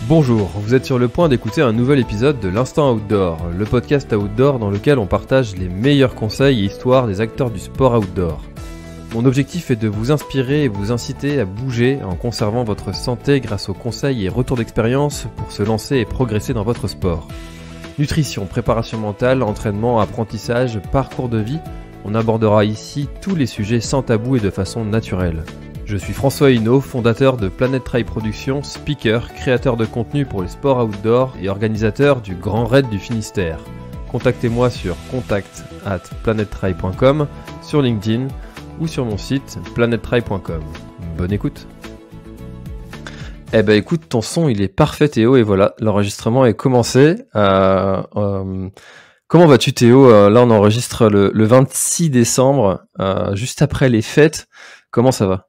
Bonjour, vous êtes sur le point d'écouter un nouvel épisode de l'Instant Outdoor, le podcast outdoor dans lequel on partage les meilleurs conseils et histoires des acteurs du sport outdoor. Mon objectif est de vous inspirer et vous inciter à bouger en conservant votre santé grâce aux conseils et retours d'expérience pour se lancer et progresser dans votre sport. Nutrition, préparation mentale, entraînement, apprentissage, parcours de vie, on abordera ici tous les sujets sans tabou et de façon naturelle. Je suis François Hinault, fondateur de Planet Trail Productions, speaker, créateur de contenu pour les sports outdoor et organisateur du Grand Raid du Finistère. Contactez-moi sur contact@planettrail.com, sur LinkedIn ou sur mon site planettrail.com. Bonne écoute. Eh ben écoute, ton son il est parfait Théo et voilà, l'enregistrement est commencé. Comment vas-tu Théo? Là on enregistre le 26 décembre, juste après les fêtes. Comment ça va?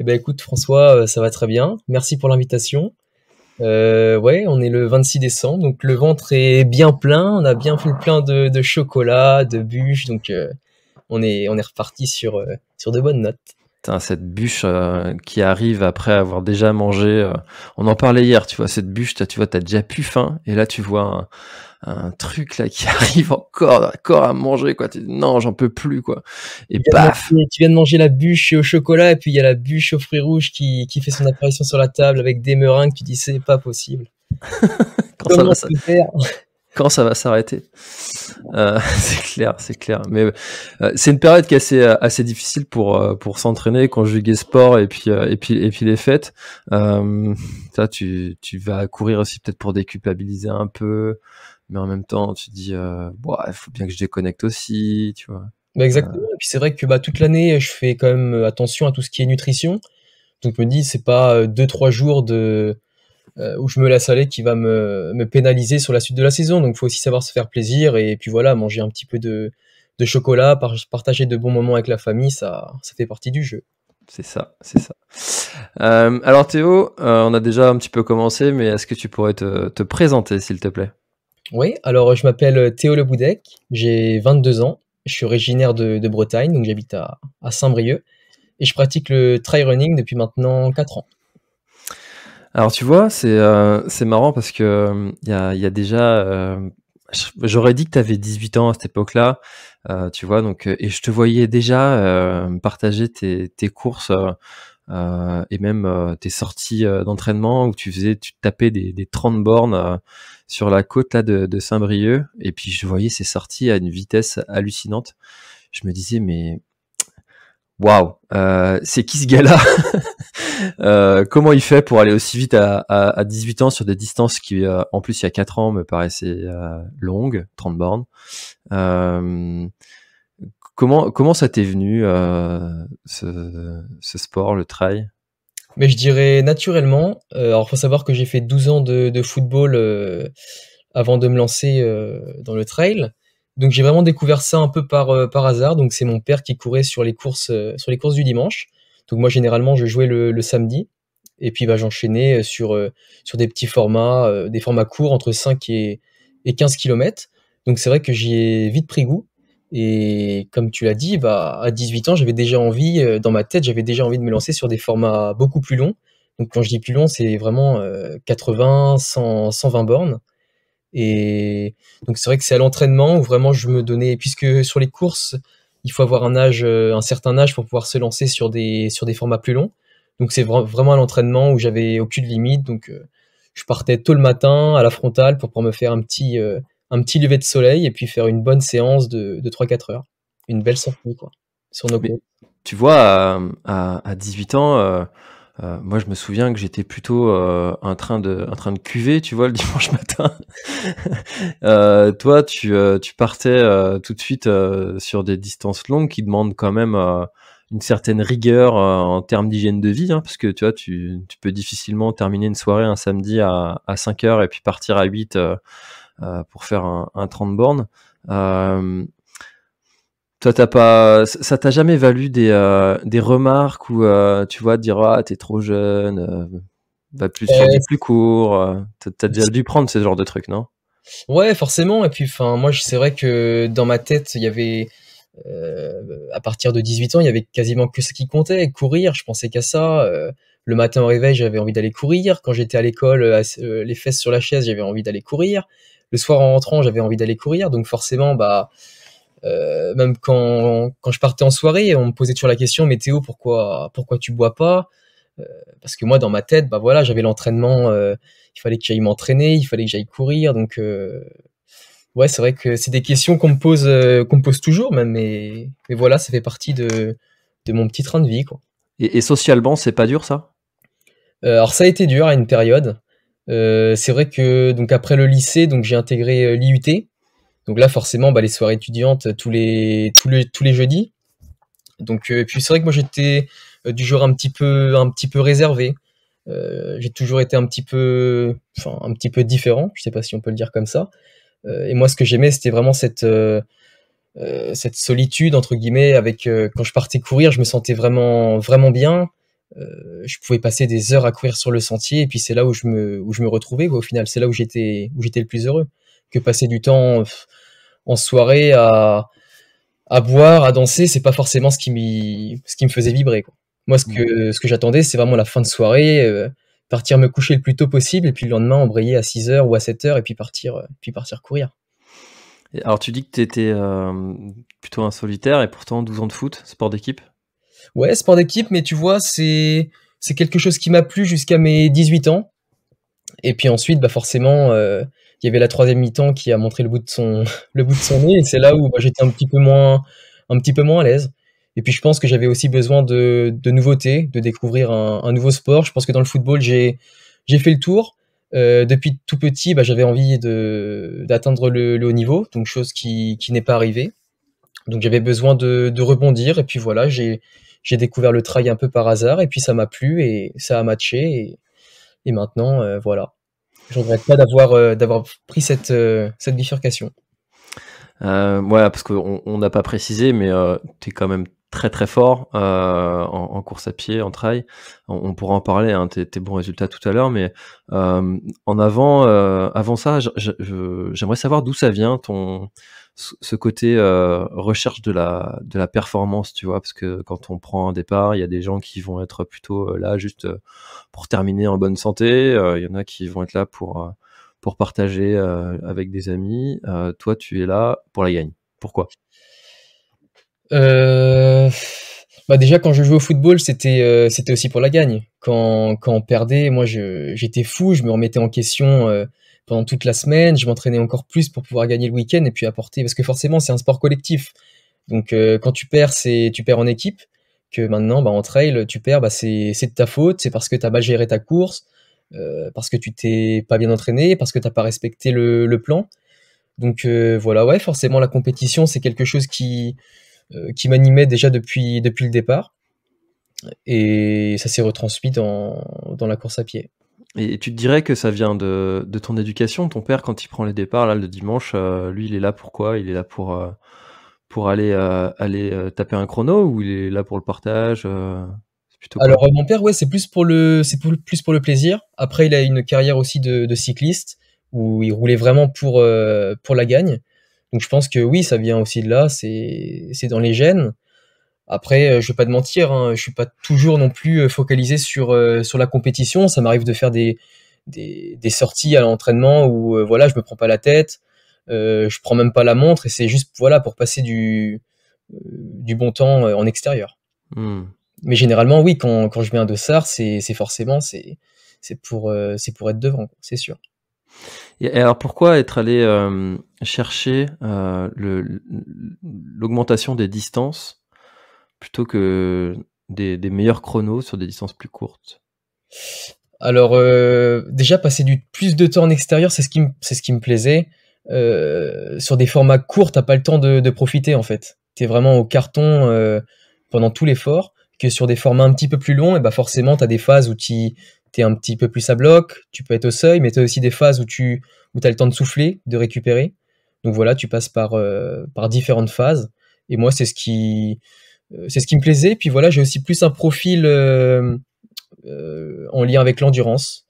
Eh ben écoute François, ça va très bien. Merci pour l'invitation. Ouais, on est le 26 décembre, donc le ventre est bien plein. On a bien fait le plein de chocolat, de bûches, donc on est reparti sur de bonnes notes. Putain, cette bûche qui arrive après avoir déjà mangé. On en parlait hier, tu vois, cette bûche, tu vois, t'as déjà plus faim, et là tu vois un truc là qui arrive encore à manger, quoi. Non, j'en peux plus, quoi. Et paf! Tu viens de manger la bûche au chocolat, et puis il y a la bûche aux fruits rouges qui fait son apparition sur la table avec des meringues. Tu dis c'est pas possible. Quand ça va s'arrêter? C'est clair. Mais c'est une période qui est assez difficile pour s'entraîner, conjuguer sport et puis les fêtes. Ça, tu vas courir aussi peut-être pour déculpabiliser un peu, mais en même temps, tu te dis, il faut bien que je déconnecte aussi, tu vois. Bah exactement. Et puis c'est vrai que toute l'année, je fais quand même attention à tout ce qui est nutrition. Donc je me dis, c'est pas 2-3 jours où je me laisse aller qui va me pénaliser sur la suite de la saison. Donc il faut aussi savoir se faire plaisir et puis voilà, manger un petit peu de chocolat, partager de bons moments avec la famille, ça fait partie du jeu. C'est ça. Alors Théo, on a déjà un petit peu commencé, mais est-ce que tu pourrais te présenter s'il te plaît? Oui, alors je m'appelle Théo Le Boudec, j'ai 22 ans, je suis originaire de Bretagne, donc j'habite à Saint-Brieuc et je pratique le trail running depuis maintenant 4 ans. Alors tu vois, c'est marrant parce que il y a déjà, j'aurais dit que tu avais 18 ans à cette époque-là, tu vois, donc et je te voyais déjà partager tes courses et même tes sorties d'entraînement où tu te tapais des 30 bornes sur la côte là de Saint-Brieuc, et puis je voyais ces sorties à une vitesse hallucinante. Je me disais mais waouh, c'est qui ce gars-là? Comment il fait pour aller aussi vite à 18 ans sur des distances qui, en plus, il y a 4 ans, me paraissaient longues, 30 bornes. Comment ça t'est venu, ce sport, le trail? Mais je dirais naturellement. Alors, faut savoir que j'ai fait 12 ans de football avant de me lancer dans le trail. Donc, j'ai vraiment découvert ça un peu par hasard. Donc, c'est mon père qui courait sur les courses du dimanche. Donc, moi, généralement, je jouais le samedi. Et puis, j'enchaînais sur des petits formats, des formats courts entre 5 et 15 kilomètres. Donc, c'est vrai que j'y ai vite pris goût. Et comme tu l'as dit, à 18 ans, j'avais déjà envie, dans ma tête, j'avais déjà envie de me lancer sur des formats beaucoup plus longs. Donc quand je dis plus long, c'est vraiment 80, 100, 120 bornes. Et donc c'est vrai que c'est à l'entraînement où vraiment je me donnais, puisque sur les courses, il faut avoir un certain âge pour pouvoir se lancer sur des formats plus longs. Donc c'est vraiment à l'entraînement où j'avais aucune limite. Donc je partais tôt le matin à la frontale pour pouvoir me faire un petit lever de soleil et puis faire une bonne séance de 3-4 heures. Une belle sortie, quoi, sur nos côtes. Tu vois, à 18 ans, moi je me souviens que j'étais plutôt en train de cuver, tu vois, le dimanche matin. Toi, tu partais tout de suite sur des distances longues qui demandent quand même une certaine rigueur en termes d'hygiène de vie, hein, parce que tu vois, tu peux difficilement terminer une soirée un samedi à 5 heures et puis partir à 8 pour faire un 30 bornes. Toi, ça t'a jamais valu des remarques ou tu vois, dire ah t'es trop jeune, va plus sur du plus court. T'as déjà dû prendre ce genre de trucs, non? Ouais, forcément. Et puis, moi, c'est vrai que dans ma tête, il y avait à partir de 18 ans, il y avait quasiment que ce qui comptait, courir. Je pensais qu'à ça. Le matin au réveil, j'avais envie d'aller courir. Quand j'étais à l'école, les fesses sur la chaise, j'avais envie d'aller courir. Le soir en rentrant, j'avais envie d'aller courir. Donc forcément, même quand je partais en soirée, on me posait toujours la question, mais Théo, pourquoi tu bois pas? Parce que moi, dans ma tête, voilà, j'avais l'entraînement, il fallait que j'aille m'entraîner, il fallait que j'aille courir. Donc ouais, c'est vrai que c'est des questions qu'on me pose toujours, même, mais voilà, ça fait partie de mon petit train de vie, quoi. Et socialement, c'est pas dur ça? Alors ça a été dur à une période. C'est vrai que donc après le lycée, donc j'ai intégré l'IUT. Donc là, forcément, les soirées étudiantes tous les jeudis. Donc puis c'est vrai que moi j'étais du genre un petit peu réservé. J'ai toujours été un petit peu différent. Je sais pas si on peut le dire comme ça. Et moi, ce que j'aimais, c'était vraiment cette solitude entre guillemets. Avec quand je partais courir, je me sentais vraiment vraiment bien. Je pouvais passer des heures à courir sur le sentier, et puis c'est là où je me retrouvais, quoi. Au final, c'est là où j'étais le plus heureux. Que passer du temps en soirée à boire, à danser, c'est pas forcément ce qui me faisait vibrer, quoi. Moi, ce que j'attendais, c'est vraiment la fin de soirée, partir me coucher le plus tôt possible, et puis le lendemain embrayer à 6 heures ou à 7 heures, et puis partir courir. Et alors tu dis que tu étais plutôt un solitaire et pourtant 12 ans de foot, sport d'équipe? Ouais, sport d'équipe, mais tu vois, c'est quelque chose qui m'a plu jusqu'à mes 18 ans. Et puis ensuite, forcément, il y avait la troisième mi-temps qui a montré le bout de son le bout de son nez, et c'est là où j'étais un petit peu moins à l'aise. Et puis je pense que j'avais aussi besoin de nouveautés, de découvrir un nouveau sport. Je pense que dans le football, j'ai fait le tour. Depuis tout petit, j'avais envie d'atteindre le haut niveau, donc chose qui n'est pas arrivée. Donc j'avais besoin de rebondir, et puis voilà, j'ai découvert le trail un peu par hasard, et puis ça m'a plu et ça a matché, et maintenant, voilà. Je regrette pas d'avoir pris cette bifurcation. Ouais, parce qu'on n'a pas précisé, mais tu es quand même très très fort en course à pied, en trail. On pourra en parler, hein, tes bons résultats tout à l'heure, mais avant ça, j'aimerais savoir d'où ça vient ce côté recherche de la performance, tu vois, parce que quand on prend un départ, il y a des gens qui vont être plutôt là juste pour terminer en bonne santé, il y en a qui vont être là pour partager avec des amis. Toi, tu es là pour la gagne. Pourquoi? Déjà, quand je jouais au football, c'était aussi pour la gagne. Quand on perdait, moi j'étais fou, je me remettais en question pendant toute la semaine, je m'entraînais encore plus pour pouvoir gagner le week-end et puis apporter, parce que forcément c'est un sport collectif. Donc quand tu perds, tu perds en équipe. Que maintenant, en trail, tu perds, c'est de ta faute, c'est parce que t'as mal géré ta course, parce que tu t'es pas bien entraîné, parce que t'as pas respecté le plan. Donc voilà, ouais, forcément la compétition, c'est quelque chose qui m'animait déjà depuis le départ, et ça s'est retransmis dans la course à pied. Et tu te dirais que ça vient de ton éducation, ton père, quand il prend les départs là le dimanche, lui il est là pour quoi? Il est là pour aller taper un chrono, ou il est là pour le partage? C'est plutôt quoi? Alors mon père, ouais, plus pour le plaisir. Après, il a une carrière aussi de cycliste où il roulait vraiment pour la gagne. Donc je pense que oui, ça vient aussi de là, c'est dans les gènes. Après, je vais pas te mentir, hein, je suis pas toujours non plus focalisé sur la compétition. Ça m'arrive de faire des sorties à l'entraînement où voilà, je me prends pas la tête, je prends même pas la montre, et c'est juste voilà pour passer du bon temps en extérieur. Mmh. Mais généralement, oui, quand je mets un dossard, c'est forcément c'est pour être devant, c'est sûr. Et alors pourquoi être allé chercher l'augmentation des distances plutôt que des meilleurs chronos sur des distances plus courtes? Alors déjà passer du plus de temps en extérieur, c'est ce qui me plaisait. Sur des formats courts, t'as pas le temps de profiter en fait. T'es vraiment au carton pendant tout l'effort. Que sur des formats un petit peu plus longs, et forcément t'as des phases où t'es un petit peu plus à bloc, tu peux être au seuil, mais t'as aussi des phases où t'as le temps de souffler, de récupérer. Donc voilà, tu passes par différentes phases. Et moi, c'est ce qui me plaisait. Puis voilà, j'ai aussi plus un profil en lien avec l'endurance.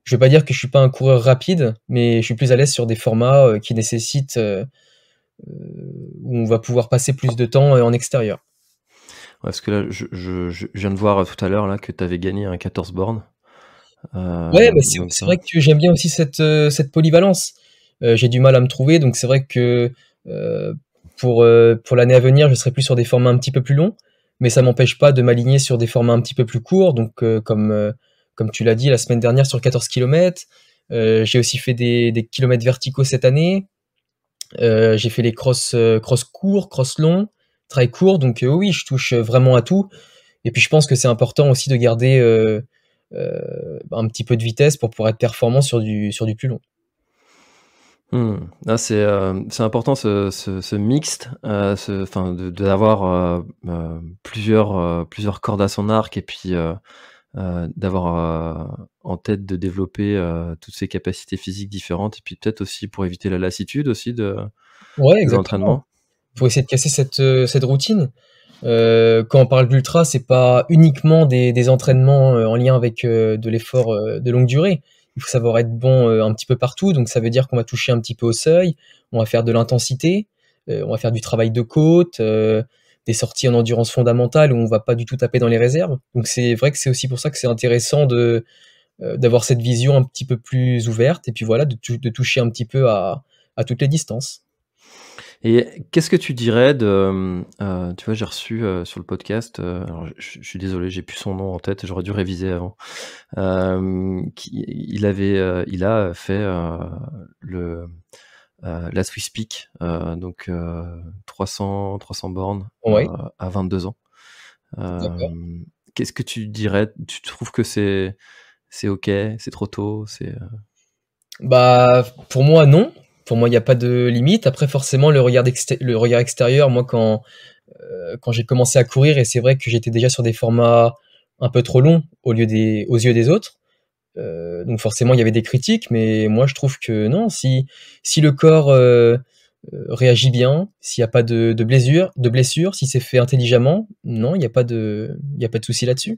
Je veux pas dire que je suis pas un coureur rapide, mais je suis plus à l'aise sur des formats qui nécessitent où on va pouvoir passer plus de temps en extérieur. Parce que là, je viens de voir tout à l'heure là que tu avais gagné un 14 bornes. Ouais, mais Donc c'est ça. vrai que j'aime bien aussi cette polyvalence. J'ai du mal à me trouver, donc c'est vrai que euh, pour l'année à venir, je serai plus sur des formats un petit peu plus longs, mais ça m'empêche pas de m'aligner sur des formats un petit peu plus courts. Donc comme tu l'as dit la semaine dernière sur 14 kilomètres, j'ai aussi fait des kilomètres verticaux cette année. J'ai fait les cross courts, cross longs, trail courts. Donc oui, je touche vraiment à tout. Et puis je pense que c'est important aussi de garder un petit peu de vitesse pour pouvoir être performant sur du plus long. Mmh. Ah, c'est important ce mixte, enfin d'avoir, plusieurs cordes à son arc et puis, d'avoir, en tête de développer, toutes ces capacités physiques différentes et puis peut-être aussi pour éviter la lassitude aussi Ouais, de exactement. l'entraînement. Faut essayer de casser cette routine. Quand on parle d'ultra, c'est pas uniquement des entraînements en lien avec de l'effort de longue durée. Il faut savoir être bon un petit peu partout. Donc ça veut dire qu'on va toucher un petit peu au seuil, on va faire de l'intensité, on va faire du travail de côte, des sorties en endurance fondamentale où on va pas du tout taper dans les réserves. Donc c'est vrai que c'est aussi pour ça que c'est intéressant d'avoir cette vision un petit peu plus ouverte et puis voilà de toucher un petit peu à toutes les distances. Et qu'est-ce que tu dirais de, tu vois, j'ai reçu, sur le podcast, alors je suis désolé, j'ai plus son nom en tête, j'aurais dû réviser avant. Qui il a fait, le, la Swiss Peak, donc 300 bornes, Ouais, à 22 ans. d'accord. Qu'est-ce que tu dirais? Tu trouves que c'est OK? C'est trop tôt? Bah, pour moi, non. Pour moi, il n'y a pas de limite. Après, forcément, le regard extérieur, moi, quand j'ai commencé à courir, et c'est vrai que j'étais déjà sur des formats un peu trop longs aux yeux des autres. Donc forcément, il y avait des critiques, mais moi, je trouve que non. Si le corps réagit bien, s'il n'y a pas de blessure, si c'est fait intelligemment, non, il y a pas de souci là-dessus.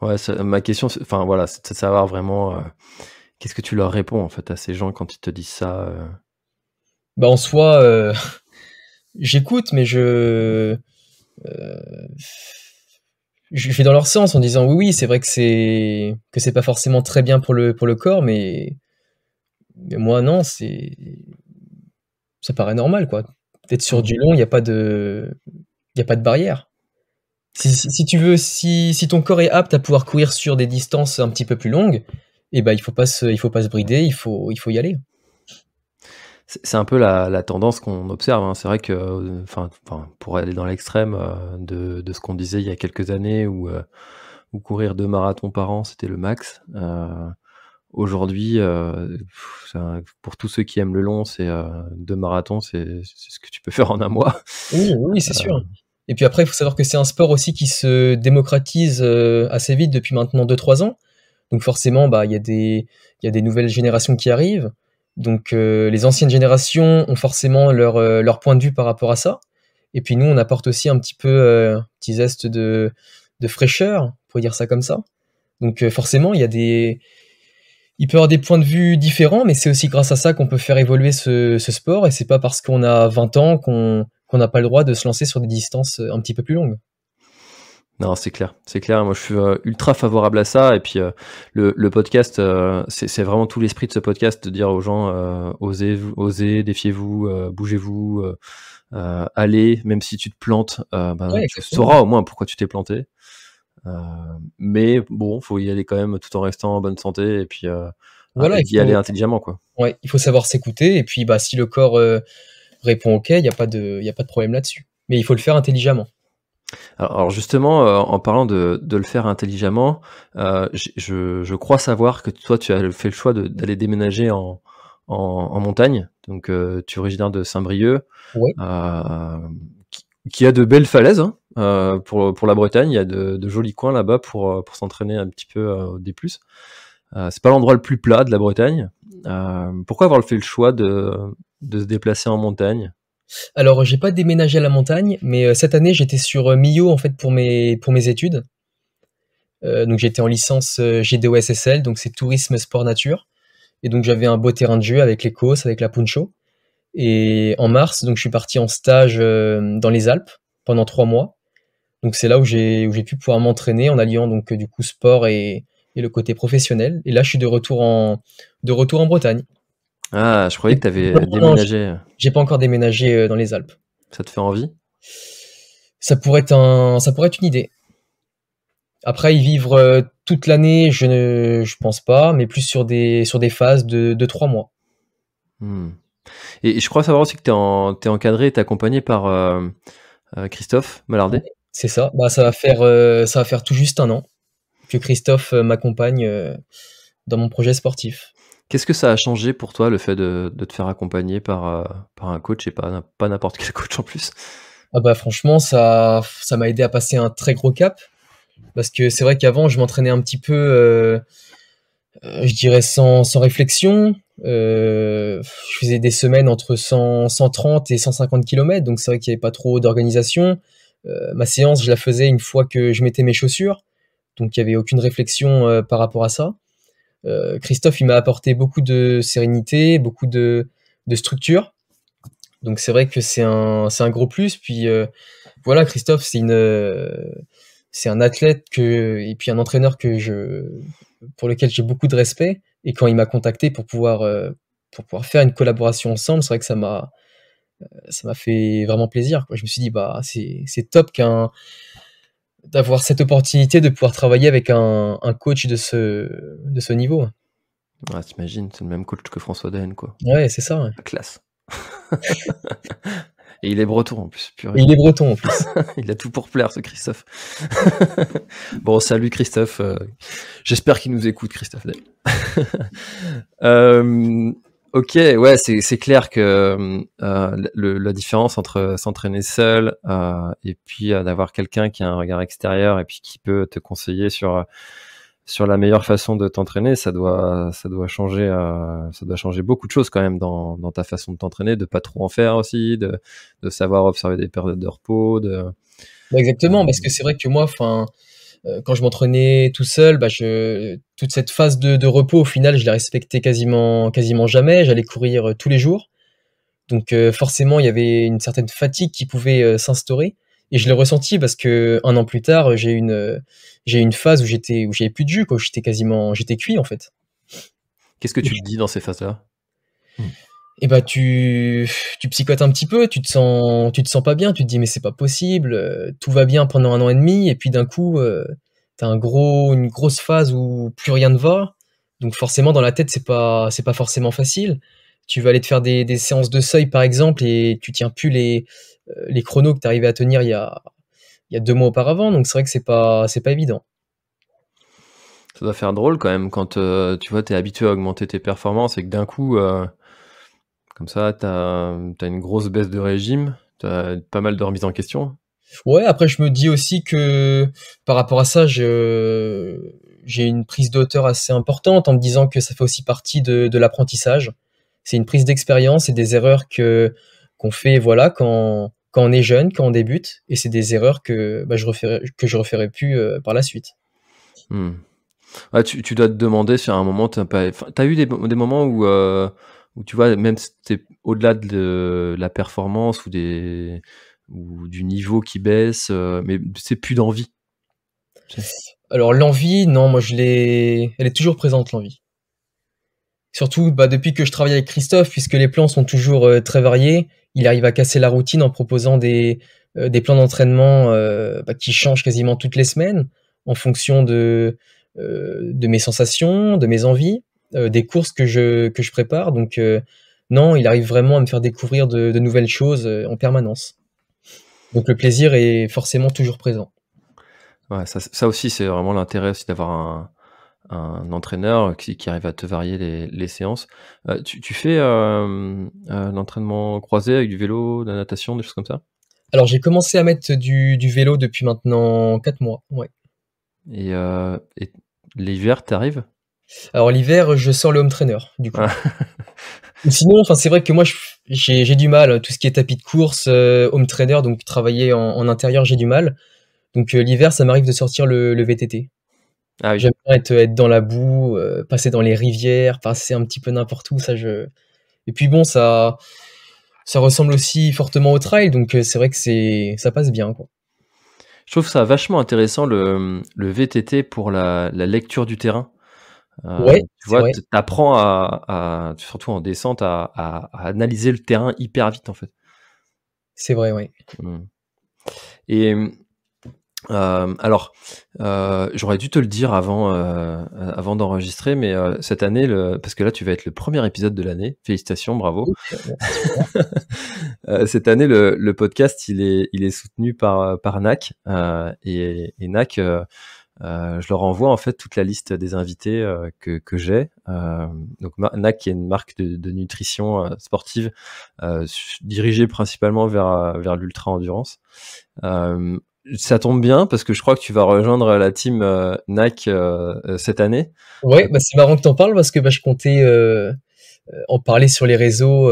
Ouais, ma question, enfin voilà, c'est de savoir vraiment, qu'est-ce que tu leur réponds en fait à ces gens quand ils te disent ça? Bah, en soi, j'écoute, mais euh, je vais dans leur sens en disant oui, oui, c'est vrai que c'est pas forcément très bien pour le corps, mais moi non, ça paraît normal quoi. Peut-être sur Mmh. du long, il y a pas de barrière. Si tu veux, si ton corps est apte à pouvoir courir sur des distances un petit peu plus longues, et ben il faut pas se brider, il faut y aller. C'est un peu la tendance qu'on observe, hein. C'est vrai que, enfin, pour aller dans l'extrême, de ce qu'on disait il y a quelques années où courir 2 marathons par an, c'était le max. Aujourd'hui, ça pour tous ceux qui aiment le long, 2 marathons, c'est ce que tu peux faire en un mois. Oui, oui, oui, c'est sûr. Et puis après, il faut savoir que c'est un sport aussi qui se démocratise assez vite depuis maintenant 2 3 ans. Donc forcément, bah, il y a des nouvelles générations qui arrivent. Donc les anciennes générations ont forcément leur point de vue par rapport à ça. Et puis nous, on apporte aussi un petit peu un petit zeste de fraîcheur, pour dire ça comme ça. Donc forcément, il peut y avoir des points de vue différents, mais c'est aussi grâce à ça qu'on peut faire évoluer ce sport. Et c'est pas parce qu'on a 20 ans qu'on n'a pas le droit de se lancer sur des distances un petit peu plus longues. Non, c'est clair, c'est clair. Moi, je suis, ultra favorable à ça et puis, le podcast, c'est vraiment tout l'esprit de ce podcast de dire aux gens, osez, défiez-vous, bougez-vous, allez, même si tu te plantes, ben, Ouais, tu exactement. sauras au moins pourquoi tu t'es planté. Heu, mais bon, faut y aller quand même tout en restant en bonne santé et puis, Voilà, et d'y aller intelligemment, quoi. ouais, il faut savoir s'écouter. Et puis, bah, si le corps répond OK, il y a pas de problème là-dessus. Mais il faut le faire intelligemment. Alors justement, en parlant de le faire intelligemment, je crois savoir que toi, tu as fait le choix d'aller déménager en montagne. Donc, tu es originaire de Saint-Brieuc, Ouais. qui a de belles falaises, hein, pour la Bretagne. Il y a de jolis coins là-bas pour s'entraîner un petit peu, au D+. C'est pas l'endroit le plus plat de la Bretagne. Pourquoi avoir fait le choix de se déplacer en montagne? Alors, j'ai pas déménagé à la montagne, mais cette année, j'étais sur Millau en fait pour mes études. Donc j'étais en licence GDO-SSL, donc c'est tourisme sport nature. Et donc j'avais un beau terrain de jeu avec les COS, avec la Puncho. Et en mars, donc je suis parti en stage dans les Alpes pendant 3 mois. Donc c'est là où j'ai pu pouvoir m'entraîner en alliant donc du coup sport et le côté professionnel. Et là, je suis de retour en Bretagne. Ah, je croyais Et que tu avais non, déménagé. j'ai pas encore déménagé dans les Alpes. Ça te fait envie? Ça pourrait être une idée. Après, y vivre toute l'année, je pense pas, mais plus sur des phases de 3 mois. Hmm. Et je crois savoir aussi que t'es encadré et t'es accompagné par Christophe Malardet. C'est ça. Bah, ça va faire tout juste un an que Christophe m'accompagne dans mon projet sportif. Qu'est-ce que ça a changé pour toi, le fait de te faire accompagner par un coach et pas n'importe quel coach en plus? Ah bah franchement, ça m'a aidé à passer un très gros cap parce que c'est vrai qu'avant, je m'entraînais un petit peu, je dirais sans réflexion. Je faisais des semaines entre 130 et 150 kilomètres, donc c'est vrai qu'il y avait pas trop d'organisation. Ma séance, je la faisais une fois que je mettais mes chaussures, donc il y avait aucune réflexion par rapport à ça. Christophe, il m'a apporté beaucoup de sérénité, beaucoup de structure. Donc c'est vrai que c'est un gros plus. Puis voilà, Christophe, c'est un athlète et puis un entraîneur pour lequel j'ai beaucoup de respect. Et quand il m'a contacté pour pouvoir faire une collaboration ensemble, c'est vrai que ça m'a fait vraiment plaisir, quoi. Je me suis dit, bah, c'est top d'avoir cette opportunité de pouvoir travailler avec un coach de ce niveau. Ouais, t'imagines, c'est le même coach que François Daen, quoi. Ouais, c'est ça. Ouais. La classe. Et il est breton en plus, Et purée. il est breton en plus. Il a tout pour plaire, ce Christophe. Bon, salut Christophe. J'espère qu'il nous écoute, Christophe Daen. Ok, ouais, c'est clair que la différence entre s'entraîner seul et puis d'avoir quelqu'un qui a un regard extérieur et puis qui peut te conseiller sur la meilleure façon de t'entraîner, ça doit changer beaucoup de choses quand même dans ta façon de t'entraîner, de pas trop en faire aussi, de savoir observer des périodes de repos, Bah, exactement, parce que c'est vrai que moi, enfin, quand je m'entraînais tout seul, bah, toute cette phase de repos, au final, je la respectais quasiment jamais. J'allais courir tous les jours. Donc forcément, il y avait une certaine fatigue qui pouvait s'instaurer. Et je l'ai ressenti parce que un an plus tard, j'ai eu une phase où j'avais plus de jus, quoi. J'étais cuit en fait. Qu'est-ce que tu te dis dans ces phases-là? Et bah tu psychotes un petit peu, tu te sens pas bien, tu te dis mais c'est pas possible, tout va bien pendant un an et demi et puis d'un coup t'as une grosse phase où plus rien ne va. Donc forcément dans la tête c'est pas forcément facile. Tu vas aller te faire des séances de seuil par exemple et tu tiens plus les chronos que tu arrivais à tenir il y a 2 mois auparavant. Donc c'est vrai que c'est pas évident. Ça doit faire drôle quand même quand tu vois, t'es habitué à augmenter tes performances et que d'un coup, comme ça, t'as une grosse baisse de régime, t'as pas mal de remises en question. Ouais, après je me dis aussi que par rapport à ça, j'ai une prise de hauteur assez importante en me disant que ça fait aussi partie de l'apprentissage. C'est une prise d'expérience et des erreurs qu'on fait voilà quand on est jeune, quand on débute, et c'est des erreurs que bah, je referai plus par la suite. Hmm. Ouais, tu dois te demander si à un moment t'as eu des moments où tu vois, même si t'es au-delà de la performance ou du niveau qui baisse, mais c'est plus d'envie. Tu sais. Alors l'envie, non, moi elle est toujours présente l'envie. Surtout bah, depuis que je travaille avec Christophe, puisque les plans sont toujours très variés, il arrive à casser la routine en proposant des plans d'entraînement bah, qui changent quasiment toutes les semaines en fonction de mes sensations, de mes envies, des courses que je prépare. Donc non, il arrive vraiment à me faire découvrir de nouvelles choses en permanence. Donc le plaisir est forcément toujours présent. Ouais, ça aussi, c'est vraiment l'intérêt aussi d'avoir un entraîneur qui arrive à te varier les séances. Tu fais l'entraînement croisé avec du vélo, de la natation, des choses comme ça? Alors j'ai commencé à mettre du vélo depuis maintenant 4 mois. Ouais. Et l'hiver, t'arrives? Alors l'hiver, je sors le home trainer, du coup. Ah. Ou sinon, enfin c'est vrai que moi j'ai du mal, tout ce qui est tapis de course, home trainer, donc travailler en intérieur, j'ai du mal. Donc l'hiver, ça m'arrive de sortir le VTT. Ah oui. J'aime bien être dans la boue, passer dans les rivières, passer un petit peu n'importe où, et puis bon, ça ressemble aussi fortement au trail, donc c'est vrai que ça passe bien, quoi. Je trouve ça vachement intéressant le VTT pour la lecture du terrain. Ouais, Tu c'est vois, vrai, tu apprends surtout en descente, à analyser le terrain hyper vite, en fait. c'est vrai, ouais. Mmh. Et alors, j'aurais dû te le dire avant d'enregistrer, mais cette année, parce que là, tu vas être le premier épisode de l'année. Félicitations, bravo. OK, bon, c'est super. Cette année, le podcast, il est soutenu par NAC, et NAC, je leur envoie en fait toute la liste des invités que j'ai. Donc NAC, qui est une marque de nutrition sportive, dirigée principalement vers l'ultra endurance. Ça tombe bien parce que je crois que tu vas rejoindre la team NAC cette année. Ouais, bah, c'est marrant que tu en parles parce que, bah, je comptais, en parler sur les réseaux,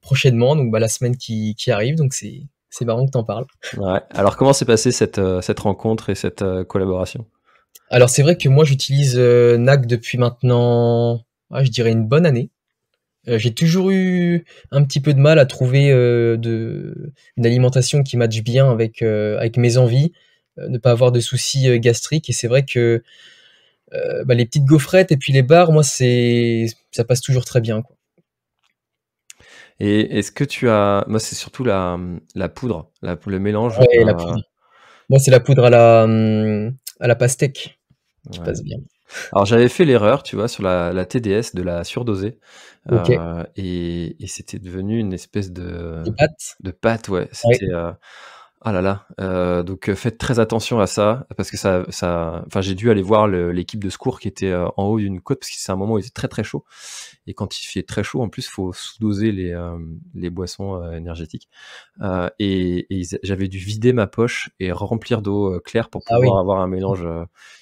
prochainement, donc, bah, la semaine qui arrive, donc c'est marrant que tu en parles. Ouais. Alors comment s'est passée cette rencontre et cette collaboration? Alors c'est vrai que moi j'utilise, NAC depuis maintenant, je dirais une bonne année. J'ai toujours eu un petit peu de mal à trouver, une alimentation qui matche bien avec mes envies, ne pas avoir de soucis, gastriques et c'est vrai que, bah, les petites gaufrettes et puis les bars, moi ça passe toujours très bien, quoi. Et est-ce que moi c'est surtout la poudre, le mélange. Ouais, la poudre. Moi c'est la poudre à la pastèque qui Ouais. passe bien. Alors j'avais fait l'erreur, tu vois, sur la TDS de la surdoser, OK. et c'était devenu une espèce Les pâtes? de pâte, ouais. Ouais. C'était, ah là là, donc faites très attention à ça parce que enfin j'ai dû aller voir l'équipe de secours qui était en haut d'une côte parce que c'est un moment où il était très très chaud, et quand il fait très chaud en plus faut sous-doser les boissons énergétiques, j'avais dû vider ma poche et remplir d'eau claire pour Ah oui, pouvoir avoir un mélange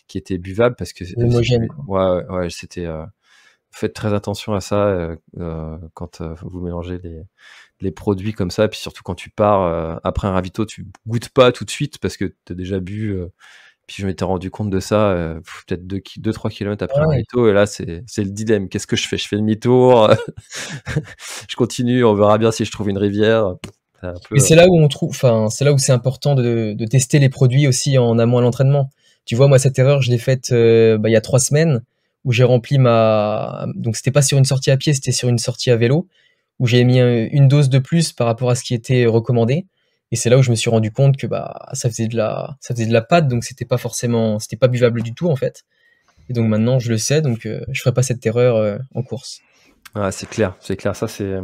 qui était buvable parce que homogène, quoi. ouais, ouais, ouais, c'était faites très attention à ça quand vous mélangez les produits comme ça, et puis surtout quand tu pars après un ravito, tu goûtes pas tout de suite parce que tu as déjà bu. Puis je m'étais rendu compte de ça peut-être 2-3 kilomètres après Ah un ouais. ravito, et là c'est le dilemme. Qu'est-ce que je fais? Je fais demi-tour, je continue, on verra bien si je trouve une rivière. C'est un Mais peu. c'est là où on trouve, enfin, c'est là où c'est important de tester les produits aussi en amont à l'entraînement. Tu vois, moi, cette erreur, je l'ai faite bah, il y a 3 semaines où j'ai rempli donc c'était pas sur une sortie à pied, c'était sur une sortie à vélo où j'ai mis une dose de plus par rapport à ce qui était recommandé. Et c'est là où je me suis rendu compte que bah ça faisait de la pâte, donc c'était pas buvable du tout en fait. Et donc maintenant, je le sais, donc je ferai pas cette erreur en course. Ouais, c'est clair, c'est clair. Ça, c'est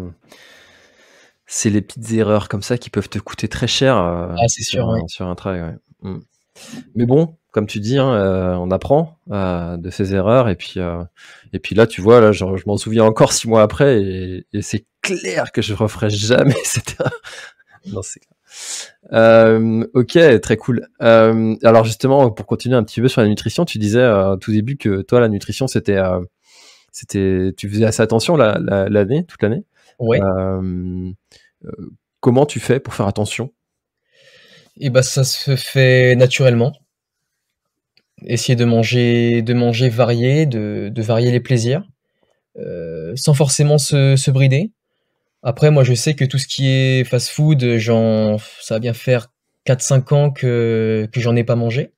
les petites erreurs comme ça qui peuvent te coûter très cher Ah, c'est sûr, ouais. sur un trail, ouais. Mais bon, comme tu dis, hein, on apprend de ses erreurs, et puis là, tu vois, là, je m'en souviens encore 6 mois après, et c'est clair que je referai jamais cette erreur. Non, c'est clair. Ok, très cool. Alors justement, pour continuer un petit peu sur la nutrition, tu disais au tout début que toi, la nutrition, tu faisais assez attention toute l'année. Ouais. Euh, Comment tu fais pour faire attention? Et bah ça se fait naturellement. Essayer de manger varié, de varier les plaisirs, sans forcément se brider. Après, moi, je sais que tout ce qui est fast-food, ça va bien faire 4-5 ans que j'en ai pas mangé.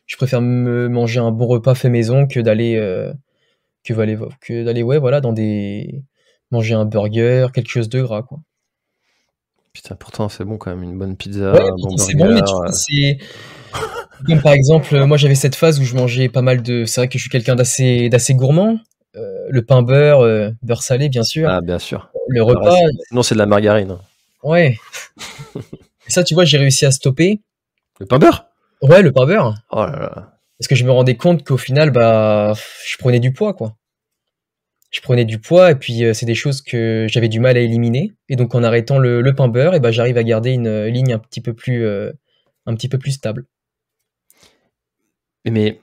Je préfère me manger un bon repas fait maison que d'aller, ouais, voilà, manger un burger, quelque chose de gras, quoi. Putain, pourtant c'est bon quand même, une bonne pizza, Ouais, un bon pourtant c'est bon, mais burger. tu vois, c'est comme par exemple, moi j'avais cette phase où je mangeais pas mal c'est vrai que je suis quelqu'un d'assez gourmand. Le pain beurre, beurre salé bien sûr. Ah bien sûr. Le Le repas, reste, sinon c'est de la margarine. ouais. Et ça, tu vois, j'ai réussi à stopper. Le pain beurre? Ouais, le pain beurre. Oh là là. Parce que je me rendais compte qu'au final, bah, je prenais du poids, quoi. Je prenais du poids et puis c'est des choses que j'avais du mal à éliminer. Et donc en arrêtant le pain beurre, et ben j'arrive à garder une ligne un petit peu plus stable. Mais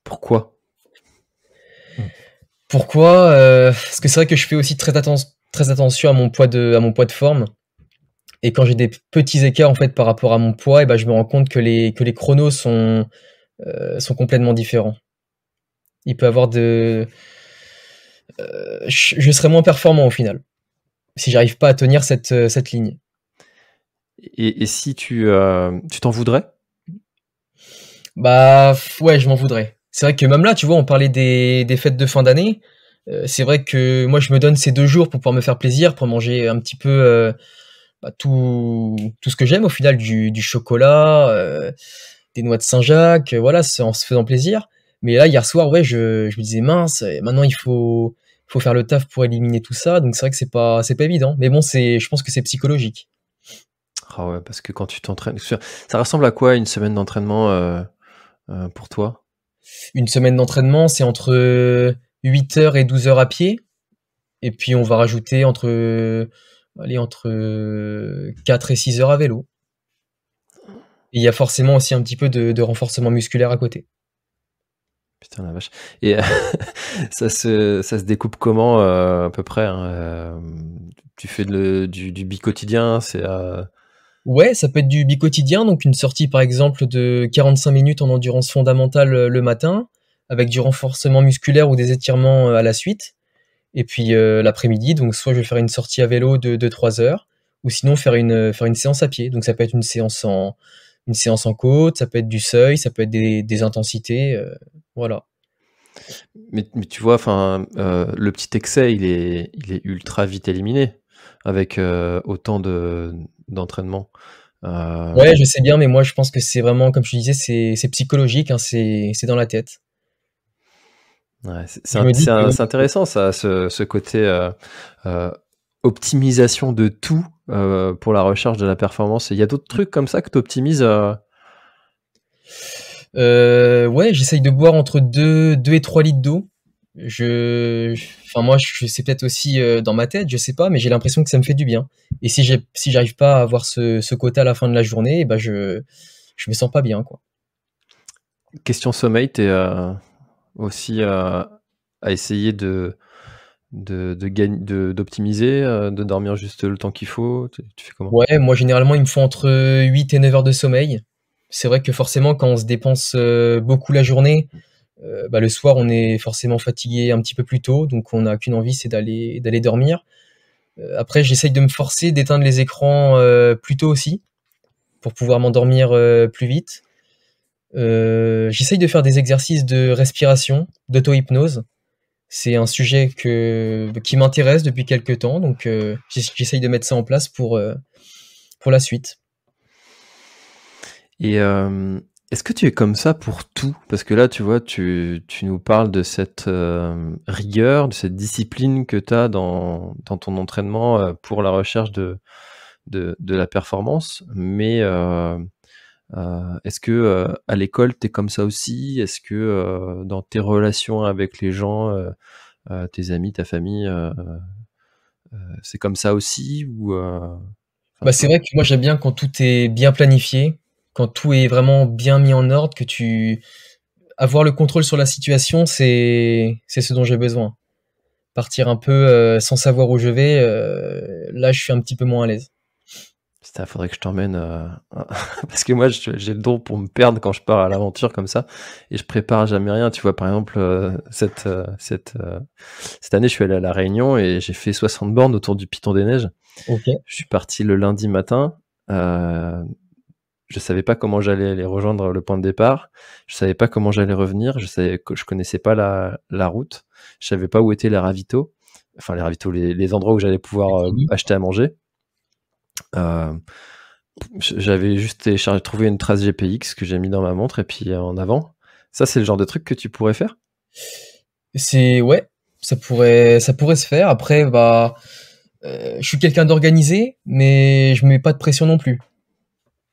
pourquoi? Pourquoi? Parce que c'est vrai que je fais aussi très attention à mon poids de forme. Et quand j'ai des petits écarts en fait par rapport à mon poids, et ben je me rends compte que les chronos sont complètement différents. Il peut avoir je serai moins performant au final si j'arrive pas à tenir cette ligne. Et si tu t'en voudrais? Bah, ouais, je m'en voudrais. C'est vrai que même là, tu vois, on parlait des fêtes de fin d'année. C'est vrai que moi, je me donne ces 2 jours pour pouvoir me faire plaisir, pour manger un petit peu, bah, tout ce que j'aime au final, du chocolat, des noix de Saint-Jacques, voilà, c'est en se faisant plaisir. Mais là, hier soir, ouais, je me disais: «Mince, maintenant il faut faire le taf pour éliminer tout ça», donc c'est vrai que c'est pas évident. Mais bon, je pense que c'est psychologique. Ah ouais, parce que quand tu t'entraînes, ça ressemble à quoi une semaine d'entraînement pour toi? Une semaine d'entraînement, c'est entre 8 heures et 12 heures à pied. Et puis on va rajouter entre 4 et 6 heures à vélo. Et il y a forcément aussi un petit peu de renforcement musculaire à côté. Putain la vache. Et ça se découpe comment à peu près, hein, tu fais du bi-quotidien, c'est Ouais, ça peut être du bi-quotidien, donc une sortie par exemple de 45 minutes en endurance fondamentale le matin, avec du renforcement musculaire ou des étirements à la suite. Et puis l'après-midi, donc soit je vais faire une sortie à vélo de 3 heures, ou sinon faire une séance à pied. Donc ça peut être une séance en côte, ça peut être du seuil, ça peut être des intensités, voilà. mais tu vois, enfin, le petit excès, il est ultra vite éliminé avec, autant d'entraînement. Ouais, je sais bien, mais moi je pense que c'est vraiment, comme je te disais, c'est psychologique, hein, c'est dans la tête. Ouais, c'est c'est Je int me dis c'est que in c'est intéressant ça, ce côté, heu, optimisation de tout, pour la recherche de la performance. Et il y a d'autres trucs comme ça que tu optimises? ouais, j'essaye de boire entre 2 et 3 litres d'eau. Enfin moi, c'est peut-être aussi dans ma tête, je sais pas, mais j'ai l'impression que ça me fait du bien. Et si j'arrive pas à avoir ce quota à la fin de la journée, bah je me sens pas bien, quoi. Question sommeil, tu es, aussi, à essayer d'optimiser, de dormir juste le temps qu'il faut? Tu fais comment? Ouais, moi généralement il me faut entre 8 et 9 heures de sommeil. C'est vrai que forcément quand on se dépense beaucoup la journée, bah, le soir on est forcément fatigué un petit peu plus tôt, donc on n'a qu'une envie, c'est d'aller dormir. Après j'essaye de me forcer d'éteindre les écrans plus tôt aussi, pour pouvoir m'endormir plus vite. J'essaye de faire des exercices de respiration, d'auto-hypnose. C'est un sujet qui m'intéresse depuis quelques temps, donc j'essaye de mettre ça en place pour la suite. Et est-ce que tu es comme ça pour tout? Parce que là, tu vois, tu nous parles de cette, rigueur, de cette discipline que tu as dans ton entraînement, pour la recherche de la performance. Mais est-ce que, à l'école, tu es comme ça aussi? Est-ce que, dans tes relations avec les gens, tes amis, ta famille, c'est comme ça aussi? Ou enfin, Bah, tu c'est vois? vrai que moi j'aime bien quand tout est bien planifié, quand tout est vraiment bien mis en ordre, avoir le contrôle sur la situation, c'est ce dont j'ai besoin. Partir un peu sans savoir où je vais, là je suis un petit peu moins à l'aise. Putain, faudrait que je t'emmène, parce que moi, j'ai le don pour me perdre quand je pars à l'aventure comme ça, et je prépare jamais rien. Tu vois, par exemple, cette année, je suis allé à La Réunion et j'ai fait 60 bornes autour du Piton des Neiges. OK. Je suis parti le lundi matin, je savais pas comment j'allais aller rejoindre le point de départ. Je savais pas comment j'allais revenir. Je connaissais pas la route. Je savais pas où étaient les ravitaux. Enfin, les ravitaux, les endroits où j'allais pouvoir, acheter à manger. Heu J'avais juste trouvé une trace GPX que j'ai mis dans ma montre et puis en avant. Ça, c'est le genre de truc que tu pourrais faire? Ouais, ça pourrait se faire. Après, bah, je suis quelqu'un d'organisé, mais je mets pas de pression non plus.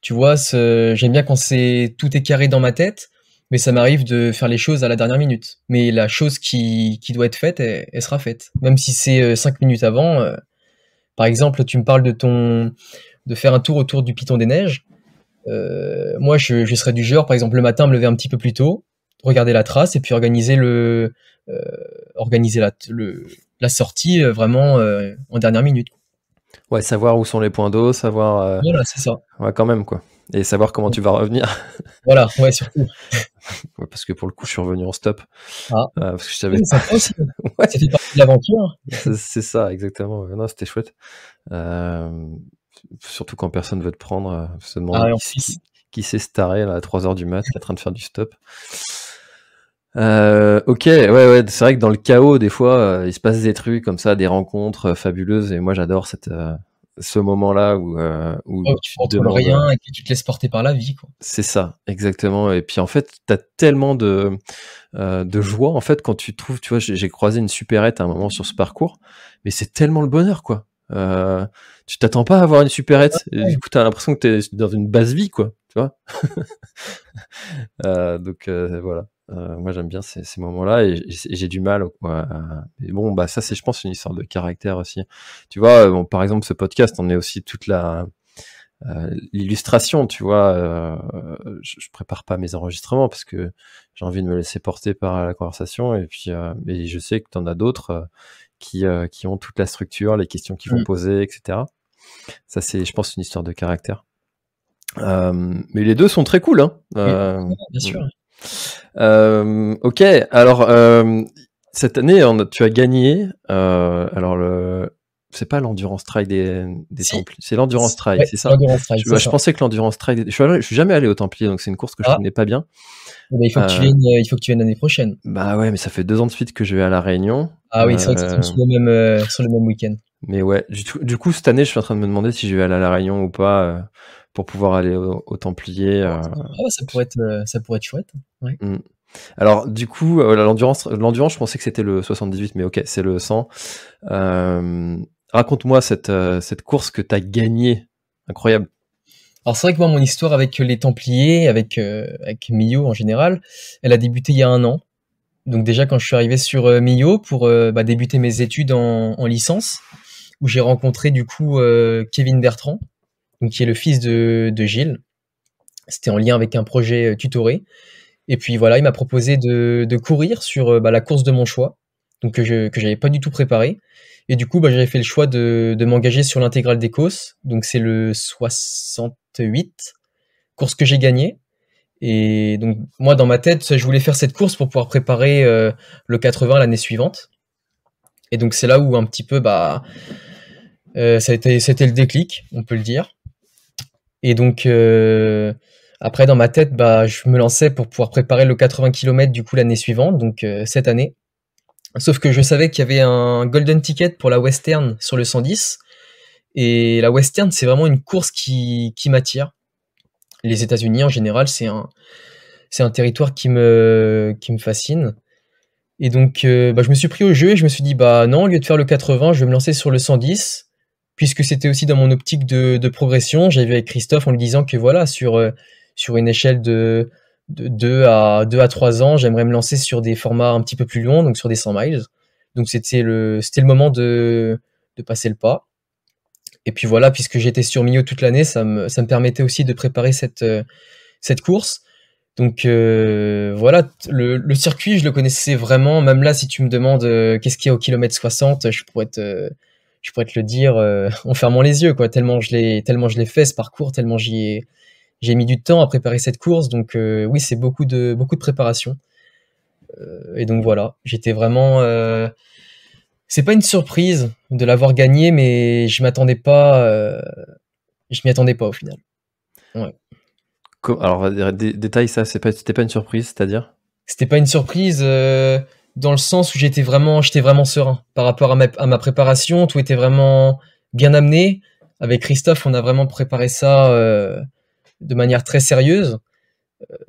Tu vois, j'aime bien quand tout est carré dans ma tête, mais ça m'arrive de faire les choses à la dernière minute. Mais la chose qui doit être faite, elle sera faite. Même si c'est 5 minutes avant. Par exemple, tu me parles de faire un tour autour du Piton des Neiges. Moi, je serais du genre, par exemple, le matin, me lever un petit peu plus tôt, regarder la trace et puis euh, organiser la sortie vraiment en dernière minute. Ouais, savoir où sont les points d'eau, savoir, Voilà, c'est ça. ouais, quand même, quoi, et savoir comment tu vas revenir. Voilà, ouais, surtout. Ouais, parce que pour le coup, je suis revenu en stop, Ah, parce que je savais oui, pas. sympa aussi. Ouais, Ça fait partie de l'aventure. c'est ça, exactement. Non, c'était chouette. Hem, surtout quand personne veut te prendre, se Ah demander ouais, en plus. qui c'est ce taré là à 3 heures du mat qui est en train de faire du stop. Ok, ouais, c'est vrai que dans le chaos, des fois, il se passe des trucs comme ça, des rencontres fabuleuses, et moi j'adore ce moment-là où Oh, tu tu te contrôles demandes. rien et puis tu te laisses porter par la vie, quoi. C'est ça, exactement. Et puis en fait, t'as tellement de joie en fait quand tu trouves, tu vois, j'ai croisé une supérette à un moment sur ce parcours, mais c'est tellement le bonheur quoi. Tu t'attends pas à avoir une supérette, et du coup t'as l'impression que t'es dans une basse vie quoi, tu vois. Donc voilà. Moi j'aime bien ces moments-là et j'ai du mal mais bon bah ça c'est je pense une histoire de caractère aussi. Tu vois, bon, par exemple ce podcast on est aussi toute l'illustration, tu vois. Je prépare pas mes enregistrements parce que j'ai envie de me laisser porter par la conversation et puis mais je sais que t'en as d'autres qui ont toute la structure, les questions qu'ils vont poser, etc. Ça c'est je pense une histoire de caractère. Mais les deux sont très cool, hein. Bien sûr. Ok, alors cette année tu as gagné. Alors c'est pas l'endurance trail des Si. Templiers, c'est l'endurance trail, Ouais, c'est ça. l'endurance trail, c'est Je ça. pensais que l'endurance trail, je suis jamais allé aux Templiers, donc c'est une course que je connais pas bien. Eh ben, il faut que tu viennes, l'année prochaine. Bah ouais, mais ça fait 2 ans de suite que je vais à La Réunion. Ah oui, c'est vrai que ça tombe sur le même week-end. Mais ouais, du coup cette année, je suis en train de me demander si je vais aller à La Réunion ou pas pour pouvoir aller aux Templiers. Ah ouais, ça pourrait être chouette. Ouais. Alors du coup, l'endurance, je pensais que c'était le 78, mais ok, c'est le 100. Raconte-moi cette course que tu as gagnée. Incroyable. Alors c'est vrai que moi, mon histoire avec les Templiers, avec Millau en général, elle a débuté il y a 1 an. Donc déjà quand je suis arrivé sur Millau pour débuter mes études en licence, où j'ai rencontré du coup Kevin Bertrand, donc qui est le fils de Gilles. C'était en lien avec un projet tutoré. Et puis voilà, il m'a proposé de courir sur la course de mon choix, donc que j'avais pas du tout préparé. Et du coup, j'avais fait le choix de m'engager sur l'intégrale d'Écosse, donc c'est le 68, course que j'ai gagnée. Et donc moi, dans ma tête, je voulais faire cette course pour pouvoir préparer le 80 l'année suivante. Et donc c'est là où un petit peu, c'était le déclic, on peut le dire. Et donc après, dans ma tête, je me lançais pour pouvoir préparer le 80 km du coup l'année suivante, donc cette année. Sauf que je savais qu'il y avait un golden ticket pour la Western sur le 110. Et la Western, c'est vraiment une course qui m'attire. Les États-Unis, en général, c'est un territoire qui me fascine. Et donc, je me suis pris au jeu et je me suis dit, non, au lieu de faire le 80, je vais me lancer sur le 110. Puisque c'était aussi dans mon optique de progression. J'avais vu avec Christophe en lui disant que voilà, sur une échelle de 2 à 3 ans, j'aimerais me lancer sur des formats un petit peu plus longs, donc sur des 100 miles. Donc c'était le moment de passer le pas. Et puis voilà, puisque j'étais sur Millau toute l'année, ça me permettait aussi de préparer cette course. Donc voilà, le circuit, je le connaissais vraiment. Même là, si tu me demandes qu'est-ce qu'il y a au kilomètre 60, je pourrais te le dire en fermant les yeux, quoi. Tellement je l'ai fait ce parcours, tellement j'ai mis du temps à préparer cette course. Donc oui, c'est beaucoup de préparation. Et donc voilà, j'étais vraiment. C'est pas une surprise de l'avoir gagné, mais je m'y attendais pas au final. Ouais. Alors détail ça, c'était pas une surprise, c'est-à-dire? C'était pas une surprise dans le sens où j'étais vraiment serein par rapport à ma préparation. Tout était vraiment bien amené. Avec Christophe, on a vraiment préparé ça de manière très sérieuse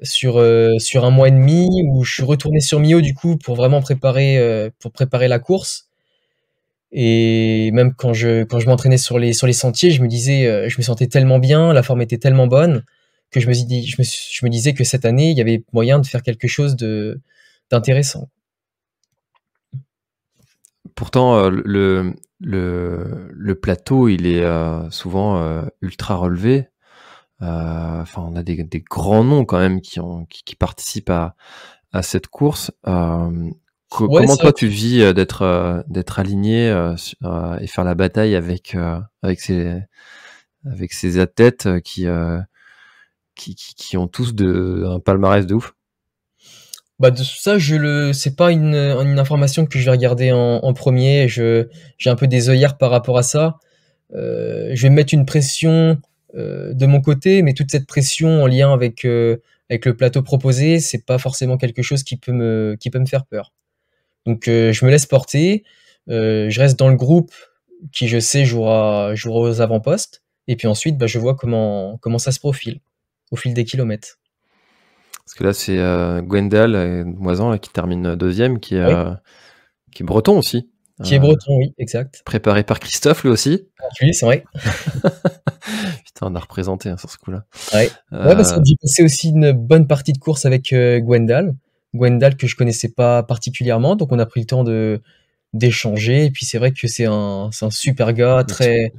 sur 1 mois et demi, où je suis retourné sur Millau du coup pour vraiment préparer la course. Et même quand je m'entraînais sur les sentiers, je me disais, je me sentais tellement bien, la forme était tellement bonne que je me disais que cette année, il y avait moyen de faire quelque chose d'intéressant. Pourtant, le plateau, il est souvent ultra relevé. Enfin, on a des grands noms quand même qui participent à cette course. Ouais, Comment c'est vrai toi tu vis d'être aligné et faire la bataille avec ces athlètes qui ont tous un palmarès de ouf? de ça, c'est pas une information que je vais regarder en premier. J'ai un peu des œillères par rapport à ça. je vais me mettre une pression de mon côté, mais toute cette pression en lien avec le plateau proposé, c'est pas forcément quelque chose qui peut me faire peur. Donc je me laisse porter, je reste dans le groupe qui je sais jouera aux avant-postes, et puis ensuite je vois comment ça se profile au fil des kilomètres. Parce que là, c'est Gwendal Moisan là, qui termine deuxième, qui Oui. est breton aussi. Qui est breton, oui, exact. Préparé par Christophe, lui aussi. Oui, c'est vrai. Putain, on a représenté sur ce coup-là. Ouais. Ouais, parce que j'ai passé aussi une bonne partie de course avec Gwendal. Gwendal que je connaissais pas particulièrement, donc on a pris le temps d'échanger. Et puis c'est vrai que c'est un super gars, très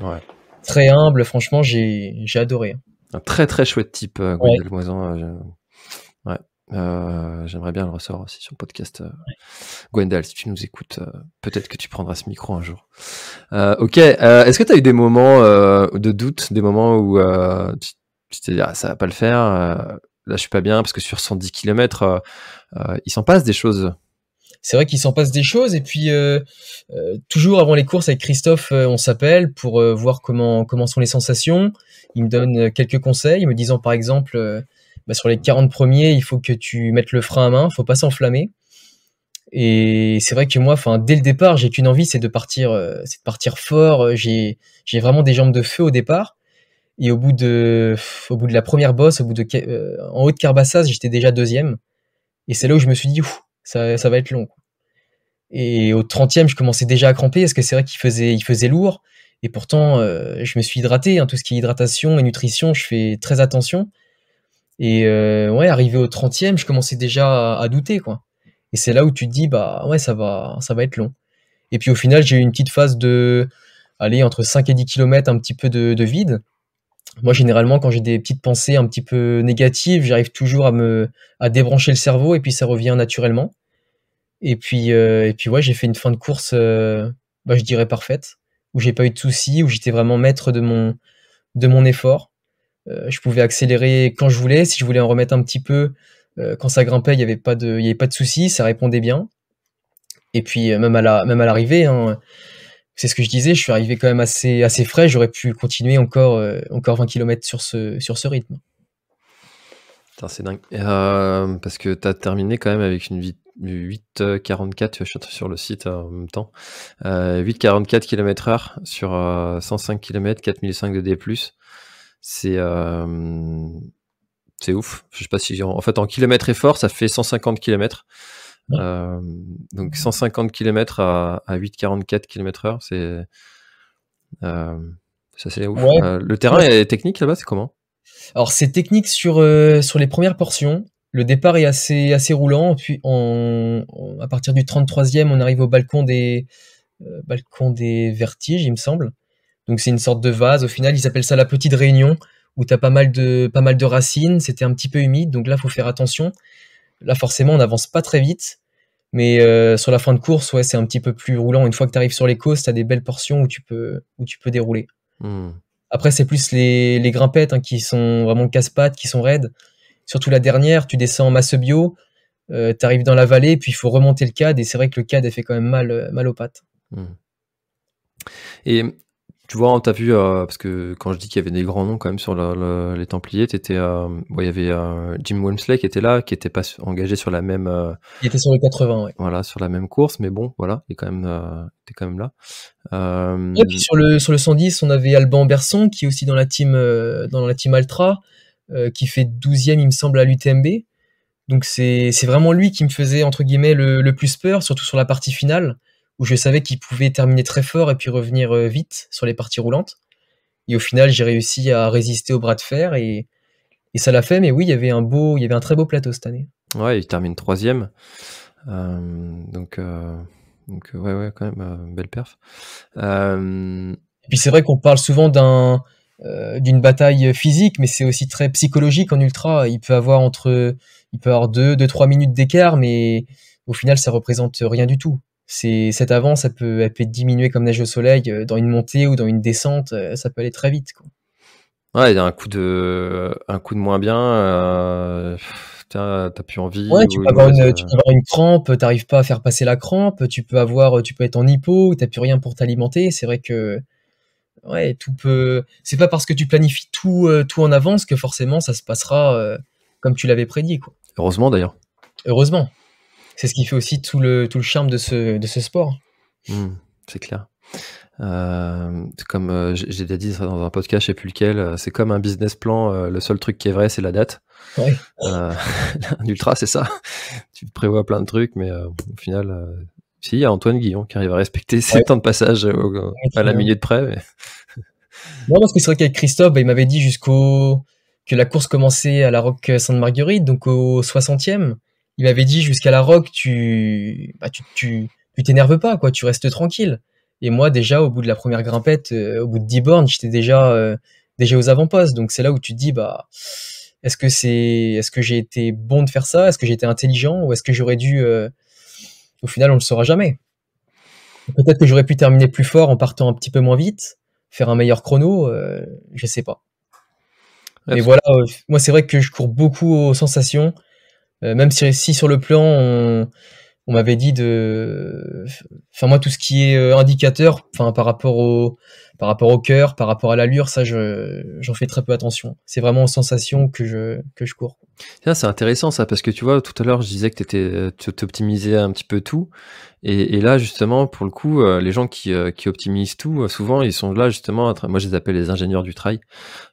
humble. Franchement, j'ai adoré. Un très très chouette type, Gwendal Ouais. Moisan. J'aimerais bien le recevoir aussi sur le podcast. Gwendal, si tu nous écoutes, peut-être que tu prendras ce micro un jour. Ok, est-ce que tu as eu des moments de doute, des moments où tu t'es dit ah, ça va pas le faire, là je suis pas bien, parce que sur 110 km, il s'en passe des choses. C'est vrai qu'il s'en passe des choses, et puis toujours avant les courses avec Christophe, on s'appelle pour voir comment sont les sensations. Il me donne quelques conseils, me disant par exemple sur les 40 premiers, il faut que tu mettes le frein à main, faut pas s'enflammer. Et c'est vrai que moi, dès le départ, j'ai qu'une envie, c'est de partir fort. J'ai vraiment des jambes de feu au départ. Et au bout de la première bosse, en haut de Carbassas, j'étais déjà deuxième. Et c'est là où je me suis dit, ça va être long. Et au 30e, je commençais déjà à cramper, parce que c'est vrai qu'il faisait lourd. Et pourtant, je me suis hydraté, hein, tout ce qui est hydratation et nutrition, je fais très attention. Et arrivé au 30e, je commençais déjà à douter, quoi. Et c'est là où tu te dis, ça va être long. Et puis au final, j'ai eu une petite phase entre 5 et 10 km, un petit peu de vide. Moi, généralement, quand j'ai des petites pensées un petit peu négatives, j'arrive toujours à débrancher le cerveau, et puis ça revient naturellement. Et puis ouais, j'ai fait une fin de course, je dirais parfaite, où j'ai pas eu de soucis, où j'étais vraiment maître de mon effort. Je pouvais accélérer quand je voulais. Si je voulais en remettre un petit peu, quand ça grimpait, il y avait pas de souci, ça répondait bien. Et puis même à l'arrivée, hein, c'est ce que je disais, je suis arrivé quand même assez frais. J'aurais pu continuer encore 20 km sur ce rythme. Putain, c'est dingue. Parce que tu as terminé quand même avec une 8,44, je suis sur le site en même temps. 8,44 km/h sur 105 km, 4005 de D+. C'est ouf. Je sais pas si en fait en kilomètres effort, ça fait 150 km. Donc 150 km à 8,44 km/h, c'est ouf. Ouais. Le terrain est technique là-bas, c'est comment? Alors c'est technique sur les premières portions. Le départ est assez roulant. Puis à partir du 33e, on arrive au balcon des vertiges, il me semble. Donc c'est une sorte de vase. Au final, ils appellent ça la petite réunion, où t'as pas mal de racines. C'était un petit peu humide, donc là faut faire attention. Là forcément, on n'avance pas très vite, mais sur la fin de course, ouais, c'est un petit peu plus roulant. Une fois que tu arrives sur les côtes, t'as des belles portions où tu peux dérouler. Après, c'est plus les grimpettes, hein, qui sont vraiment casse-pattes, qui sont raides. Surtout la dernière, tu descends en masse bio, t'arrives dans la vallée, puis il faut remonter le CAD, et c'est vrai que le CAD, elle fait quand même mal aux pattes. Et tu vois, t'as vu, parce que quand je dis qu'il y avait des grands noms quand même sur les Templiers, il y avait Jim Walmsley qui était là, qui était pas engagé sur la même... Il était sur le 80, ouais. Voilà, sur la même course, mais bon, voilà, il était quand même là. Et puis sur le 110, on avait Alban Berson, qui est aussi dans la team Altra, qui fait 12e, il me semble, à l'UTMB. Donc c'est vraiment lui qui me faisait, entre guillemets, le plus peur, surtout sur la partie finale, où je savais qu'il pouvait terminer très fort et puis revenir vite sur les parties roulantes. Et au final, j'ai réussi à résister au bras de fer, et ça l'a fait. Mais oui, il y avait un très beau plateau cette année. Ouais, il termine 3e. Donc ouais, quand même, belle perf. Et puis c'est vrai qu'on parle souvent d'une bataille physique, mais c'est aussi très psychologique en ultra. Il peut avoir 2-3 minutes d'écart, mais au final, ça représente rien du tout. Cette avance, elle peut être diminuée comme neige au soleil dans une montée ou dans une descente. Ça peut aller très vite, quoi. Ouais, il y a un coup de moins bien. T'as plus envie. Ouais, tu peux avoir une crampe, t'arrives pas à faire passer la crampe. Tu peux être en hypo, t'as plus rien pour t'alimenter. C'est vrai que ouais, tout peut. C'est pas parce que tu planifies tout en avance que forcément ça se passera comme tu l'avais prédit, quoi. Heureusement d'ailleurs. Heureusement. C'est ce qui fait aussi tout le charme de ce sport. C'est clair. C'est comme j'ai déjà dit ça dans un podcast, je sais plus lequel. C'est comme un business plan. Le seul truc qui est vrai, c'est la date. Ouais. Un ultra, c'est ça. Tu prévois plein de trucs, mais au final, si, il y a Antoine Guillon qui arrive à respecter ses temps de passage à la minute près. Mais... Non, parce que c'est vrai qu'avec Christophe, il m'avait dit que la course commençait à la Roque Sainte-Marguerite, donc au 60e. Il m'avait dit jusqu'à la Roque, tu t'énerves pas, quoi, tu restes tranquille. Et moi, déjà, au bout de la première grimpette, au bout de 10 bornes, j'étais déjà aux avant-postes. Donc c'est là où tu te dis, est-ce que j'ai été bon de faire ça? Est-ce que j'ai été intelligent? Ou est-ce que j'aurais dû, au final, on le saura jamais. Peut-être que j'aurais pu terminer plus fort en partant un petit peu moins vite, faire un meilleur chrono, je sais pas. Ouais, Mais voilà, moi c'est vrai que je cours beaucoup aux sensations, même si sur le plan on m'avait dit enfin moi tout ce qui est indicateur, enfin par rapport au cœur, par rapport à l'allure, ça j'en fais très peu attention. C'est vraiment aux sensations que je cours. tiens, c'est intéressant ça, parce que tu vois, tout à l'heure, je disais que tu optimisais un petit peu tout. Et là, justement, pour le coup, les gens qui optimisent tout, souvent, ils sont là, justement, moi, je les appelle les ingénieurs du trail.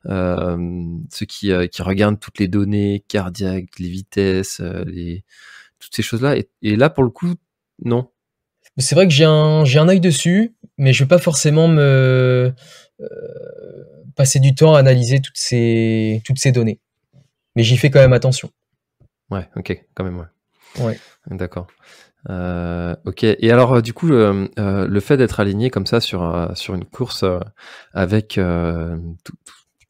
Ceux qui regardent toutes les données cardiaques, les vitesses, toutes ces choses-là. Et là, pour le coup, non. C'est vrai que j'ai un œil dessus, mais je vais pas forcément me passer du temps à analyser toutes ces données. Mais j'y fais quand même attention. Ouais, ok, quand même, ouais. Ouais. D'accord. Ok. Et alors, du coup, le fait d'être aligné comme ça sur une course avec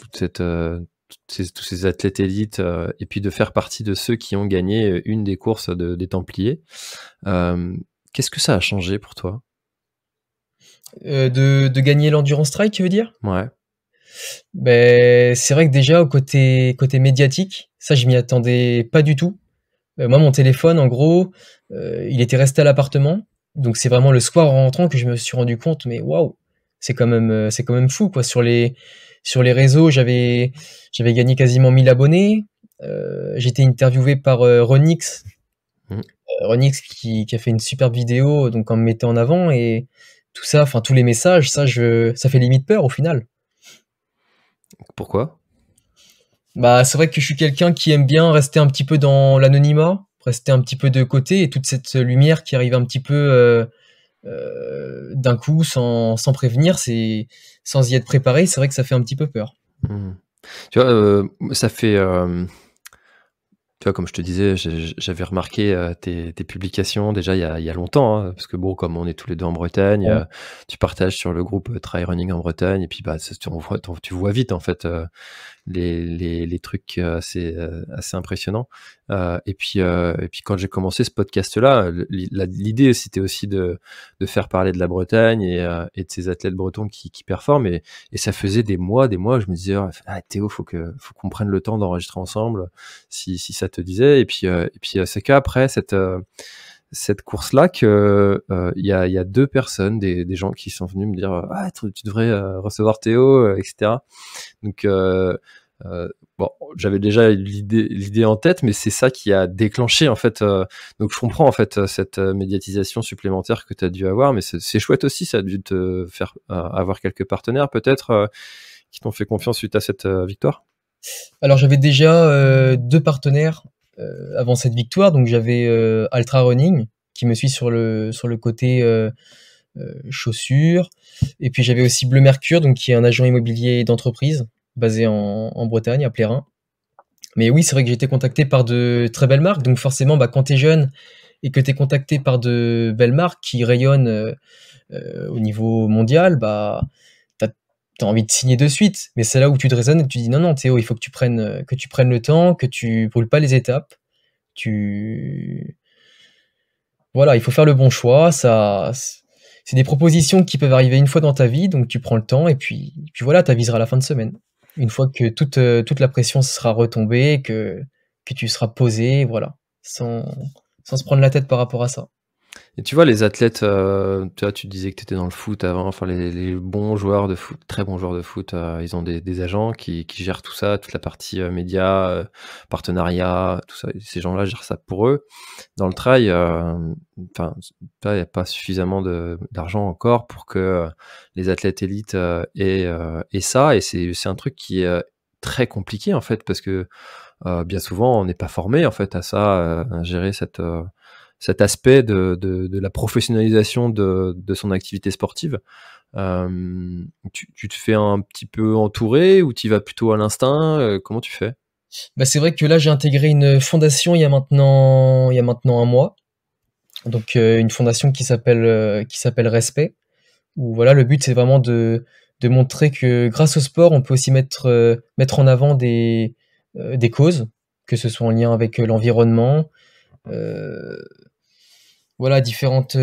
tous ces athlètes élites, et puis de faire partie de ceux qui ont gagné une des courses des Templiers, qu'est-ce que ça a changé pour toi? De gagner l'endurance trail, tu veux dire? Ouais. Ben c'est vrai que déjà au côté médiatique, ça je m'y attendais pas du tout. Moi mon téléphone en gros, il était resté à l'appartement, donc c'est vraiment le soir en rentrant que je me suis rendu compte, mais waouh, c'est quand même fou quoi. Sur les réseaux, j'avais gagné quasiment 1000 abonnés. J'étais interviewé par Renix, Mmh. Renix qui a fait une superbe vidéo donc en me mettant en avant et tout ça, enfin tous les messages, ça fait limite peur au final. Pourquoi? Bah, c'est vrai que je suis quelqu'un qui aime bien rester un petit peu dans l'anonymat, rester un petit peu de côté et toute cette lumière qui arrive un petit peu d'un coup sans prévenir, sans y être préparé, c'est vrai que ça fait un petit peu peur. Mmh. Tu vois, ça fait, tu vois, comme je te disais, j'avais remarqué tes publications déjà il y a longtemps, hein, parce que bon, comme on est tous les deux en Bretagne, Ouais. tu partages sur le groupe Trail Running en Bretagne, et puis bah, tu vois vite en fait les trucs assez impressionnants. Et puis quand j'ai commencé ce podcast-là, l'idée c'était aussi de faire parler de la Bretagne et de ces athlètes bretons qui performent. Et ça faisait des mois, je me disais, ah, Théo, faut qu'on prenne le temps d'enregistrer ensemble, si ça te disait. Et puis c'est qu'après cette course-là que il y a deux personnes, des gens qui sont venus me dire, ah, tu devrais recevoir Théo, etc. Donc bon, j'avais déjà l'idée en tête, mais c'est ça qui a déclenché en fait. Donc je comprends en fait cette médiatisation supplémentaire que tu as dû avoir, mais c'est chouette aussi, ça a dû te faire avoir quelques partenaires peut-être qui t'ont fait confiance suite à cette victoire. Alors j'avais déjà 2 partenaires avant cette victoire, donc j'avais Altra Running qui me suit sur le côté chaussures, et puis j'avais aussi Bleu Mercure, donc qui est un agent immobilier d'entreprise basé en Bretagne, à Plérin. Mais oui, c'est vrai que j'ai été contacté par de très belles marques, donc forcément, quand tu es jeune et que tu es contacté par de belles marques qui rayonnent au niveau mondial, t'as as envie de signer de suite. Mais c'est là où tu te raisonnes et tu dis non, non, Théo, il faut que tu prennes le temps, que tu brûles pas les étapes. Tu Voilà, il faut faire le bon choix. C'est des propositions qui peuvent arriver une fois dans ta vie, donc tu prends le temps et puis voilà, tu aviseras la fin de semaine. Une fois que toute la pression sera retombée, que tu seras posé, voilà, sans se prendre la tête par rapport à ça. Et tu vois, les athlètes, tu vois, tu disais que tu étais dans le foot avant, enfin les bons joueurs de foot, très bons joueurs de foot, ils ont des agents qui gèrent tout ça, toute la partie, médias, partenariats, tout ça. Et ces gens-là gèrent ça pour eux. Dans le trail, enfin, tu vois, il y a pas suffisamment d'argent encore pour que, les athlètes élites, aient ça et c'est un truc qui est, très compliqué, en fait, parce que, bien souvent, on n'est pas formé, en fait, à ça, à gérer cet aspect de la professionnalisation de son activité sportive. Tu te fais un petit peu entourer ou tu y vas plutôt à l'instinct? Comment tu fais? Bah, c'est vrai que là, j'ai intégré une fondation il y a maintenant un mois. Donc, une fondation qui s'appelle Respect. Où voilà, le but c'est vraiment de montrer que grâce au sport, on peut aussi mettre en avant des causes, que ce soit en lien avec l'environnement, euh, voilà, différentes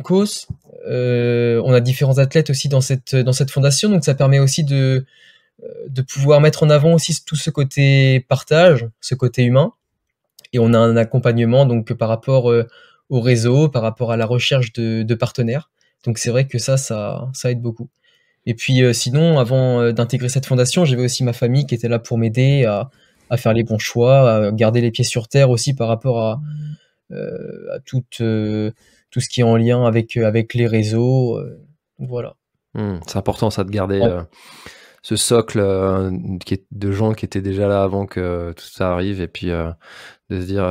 causes. On a différents athlètes aussi dans cette fondation, donc ça permet aussi de pouvoir mettre en avant aussi tout ce côté partage, ce côté humain. Et on a un accompagnement donc par rapport au réseau, par rapport à la recherche de partenaires. Donc c'est vrai que ça aide beaucoup. Et puis sinon, avant d'intégrer cette fondation, j'avais aussi ma famille qui était là pour m'aider à faire les bons choix, à garder les pieds sur terre aussi par rapport à tout ce qui est en lien avec les réseaux. Voilà. C'est important ça de garder, Ouais. ce socle, de gens qui étaient déjà là avant que tout ça arrive et puis, de se dire,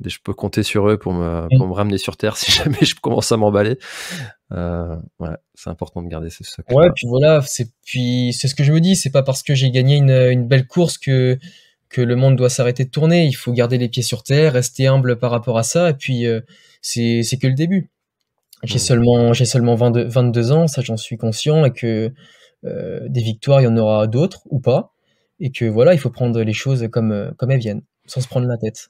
je peux compter sur eux Mm. pour me ramener sur terre si jamais je commence à m'emballer. Ouais, c'est important de garder ce Ouais, socle-là. puis voilà, c'est ce que je me dis, c'est pas parce que j'ai gagné une belle course que le monde doit s'arrêter de tourner. Il faut garder les pieds sur terre, rester humble par rapport à ça, et puis c'est que le début. Mmh. J'ai seulement 22 ans, ça j'en suis conscient, et que des victoires, il y en aura d'autres ou pas, et que voilà, il faut prendre les choses comme elles viennent, sans se prendre la tête.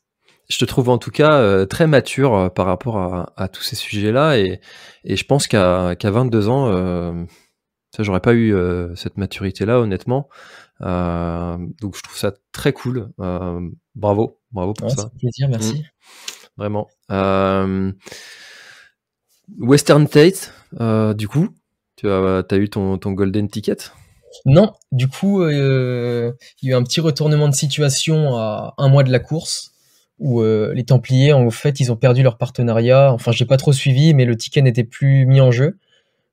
Je te trouve en tout cas, très mature, par rapport à tous ces sujets-là et je pense qu'à 22 ans, ça j'aurais pas eu, cette maturité-là honnêtement. Donc je trouve ça très cool. Bravo, bravo pour Ouais, ça ça. fait plaisir, Mmh, merci. vraiment. Western State, du coup, tu as eu ton golden ticket? Non, du coup, il y a eu un petit retournement de situation à un mois de la course, où les Templiers, en fait, ils ont perdu leur partenariat. Enfin, j'ai pas trop suivi, mais le ticket n'était plus mis en jeu.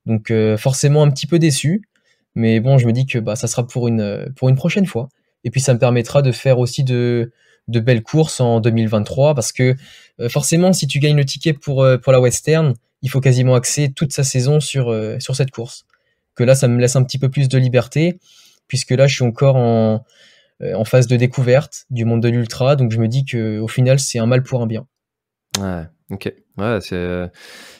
Donc, forcément un petit peu déçu. Mais bon, je me dis que bah, ça sera pour une prochaine fois. Et puis, ça me permettra de faire aussi de belles courses en 2023, parce que forcément, si tu gagnes le ticket pour la Western, il faut quasiment axer toute sa saison sur cette course. Que là, ça me laisse un petit peu plus de liberté, puisque là, je suis encore en phase de découverte du monde de l'ultra, donc je me dis que au final, c'est un mal pour un bien. Ouais, OK. Ouais,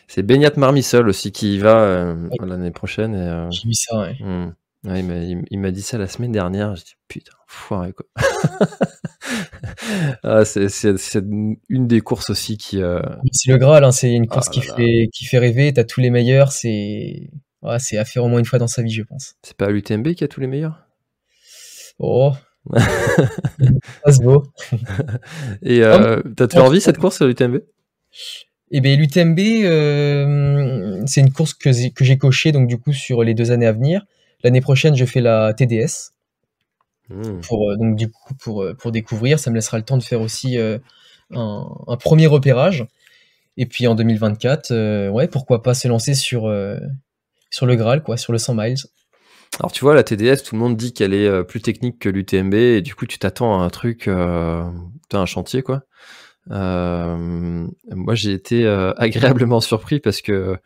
c'est Beñat Marmisol aussi qui y va, Ouais, l'année prochaine et j'ai vu ça, ouais. mmh. Ouais, il m'a dit ça la semaine dernière, j'ai dit: «Putain, enfoiré quoi». Ah, c'est une des courses aussi qui, C'est le Graal, hein, c'est une ah course qui là là, fait rêver, t'as tous les meilleurs, c'est à faire au moins une fois dans sa vie, je pense. c'est pas l'UTMB qui a tous les meilleurs? Oh, ça se vaut. Et Oh, mais tu as toujours envie cette course, l'UTMB? et beh, l'UTMB, c'est une course que j'ai cochée donc du coup sur les 2 années à venir. L'année prochaine, je fais la TDS Mmh. donc du coup pour découvrir. Ça me laissera le temps de faire aussi, un 1er repérage et puis en 2024, ouais, pourquoi pas se lancer sur le Graal quoi, sur le 100 miles. Alors tu vois, la TDS, tout le monde dit qu'elle est, plus technique que l'UTMB et du coup, tu t'attends à un truc, tu un chantier quoi. Moi, j'ai été, agréablement surpris parce que,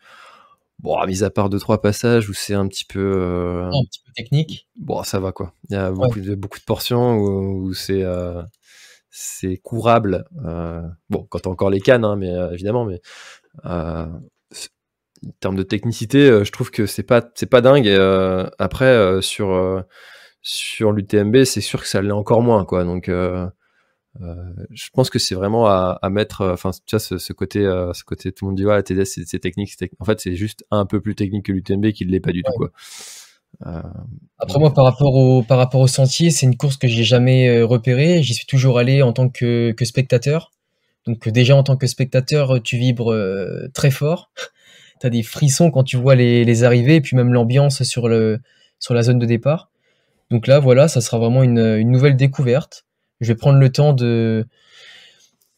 bon, mis à part deux trois passages où c'est un petit peu, Un petit peu technique. bon, ça va quoi. Il y a Ouais. beaucoup de portions où c'est courable. Bon, quand tu encore les cannes, hein, mais évidemment, mais heu, c en termes de technicité, je trouve que c'est pas dingue et après, sur l'UTMB, c'est sûr que ça l'est encore moins, quoi, donc je pense que c'est vraiment à mettre, enfin, tu vois, ce côté tout le monde dit: «Ouais, la TDS, c'est technique, en fait, c'est juste un peu plus technique que l'UTMB qui ne l'est pas du tout, quoi. Heu, Après donc moi, par rapport au sentier, c'est une course que j'ai jamais repérée. J'y suis toujours allé en tant que spectateur. Donc déjà en tant que spectateur, tu vibres très fort. T'as des frissons quand tu vois les arrivées, et puis même l'ambiance sur la zone de départ. Donc là, voilà, ça sera vraiment une nouvelle découverte. Je vais prendre le temps de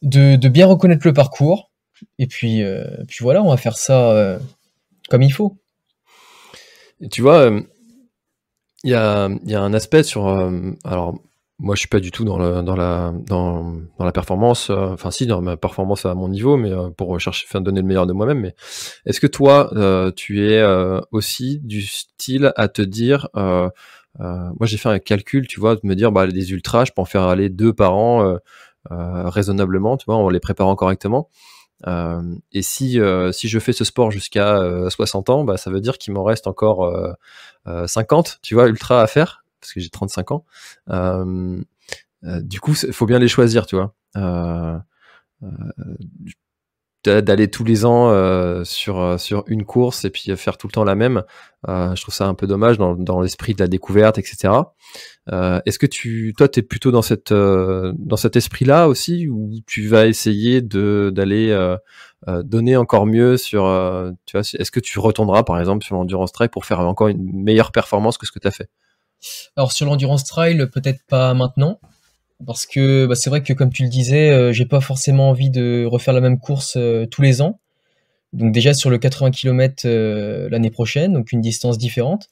bien reconnaître le parcours. Et puis voilà, on va faire ça comme il faut. Et tu vois, il y a un aspect sur. Alors, moi, je suis pas du tout dans la performance. Enfin, si, dans ma performance à mon niveau, mais pour chercher, enfin, donner le meilleur de moi-même. Mais est-ce que toi, tu es aussi du style à te dire, moi, j'ai fait un calcul, tu vois, de me dire, bah, des ultras, je peux en faire aller 2 par an, raisonnablement, tu vois, en les préparant correctement. Et si je fais ce sport jusqu'à 60 ans, bah, ça veut dire qu'il m'en reste encore 50, tu vois, ultra à faire, parce que j'ai 35 ans. Du coup, il faut bien les choisir, tu vois. D'aller tous les ans sur une course et puis faire tout le temps la même, je trouve ça un peu dommage dans l'esprit de la découverte, etc. Est-ce que toi, t'es plutôt dans cet esprit-là aussi, ou tu vas essayer d'aller donner encore mieux sur, tu vois, est-ce que tu retourneras par exemple sur l'endurance trail pour faire encore une meilleure performance que ce que tu as fait? Alors sur l'endurance trail, peut-être pas maintenant, parce que c'est vrai que comme tu le disais, j'ai pas forcément envie de refaire la même course tous les ans. Donc déjà sur le 80 km l'année prochaine, donc une distance différente.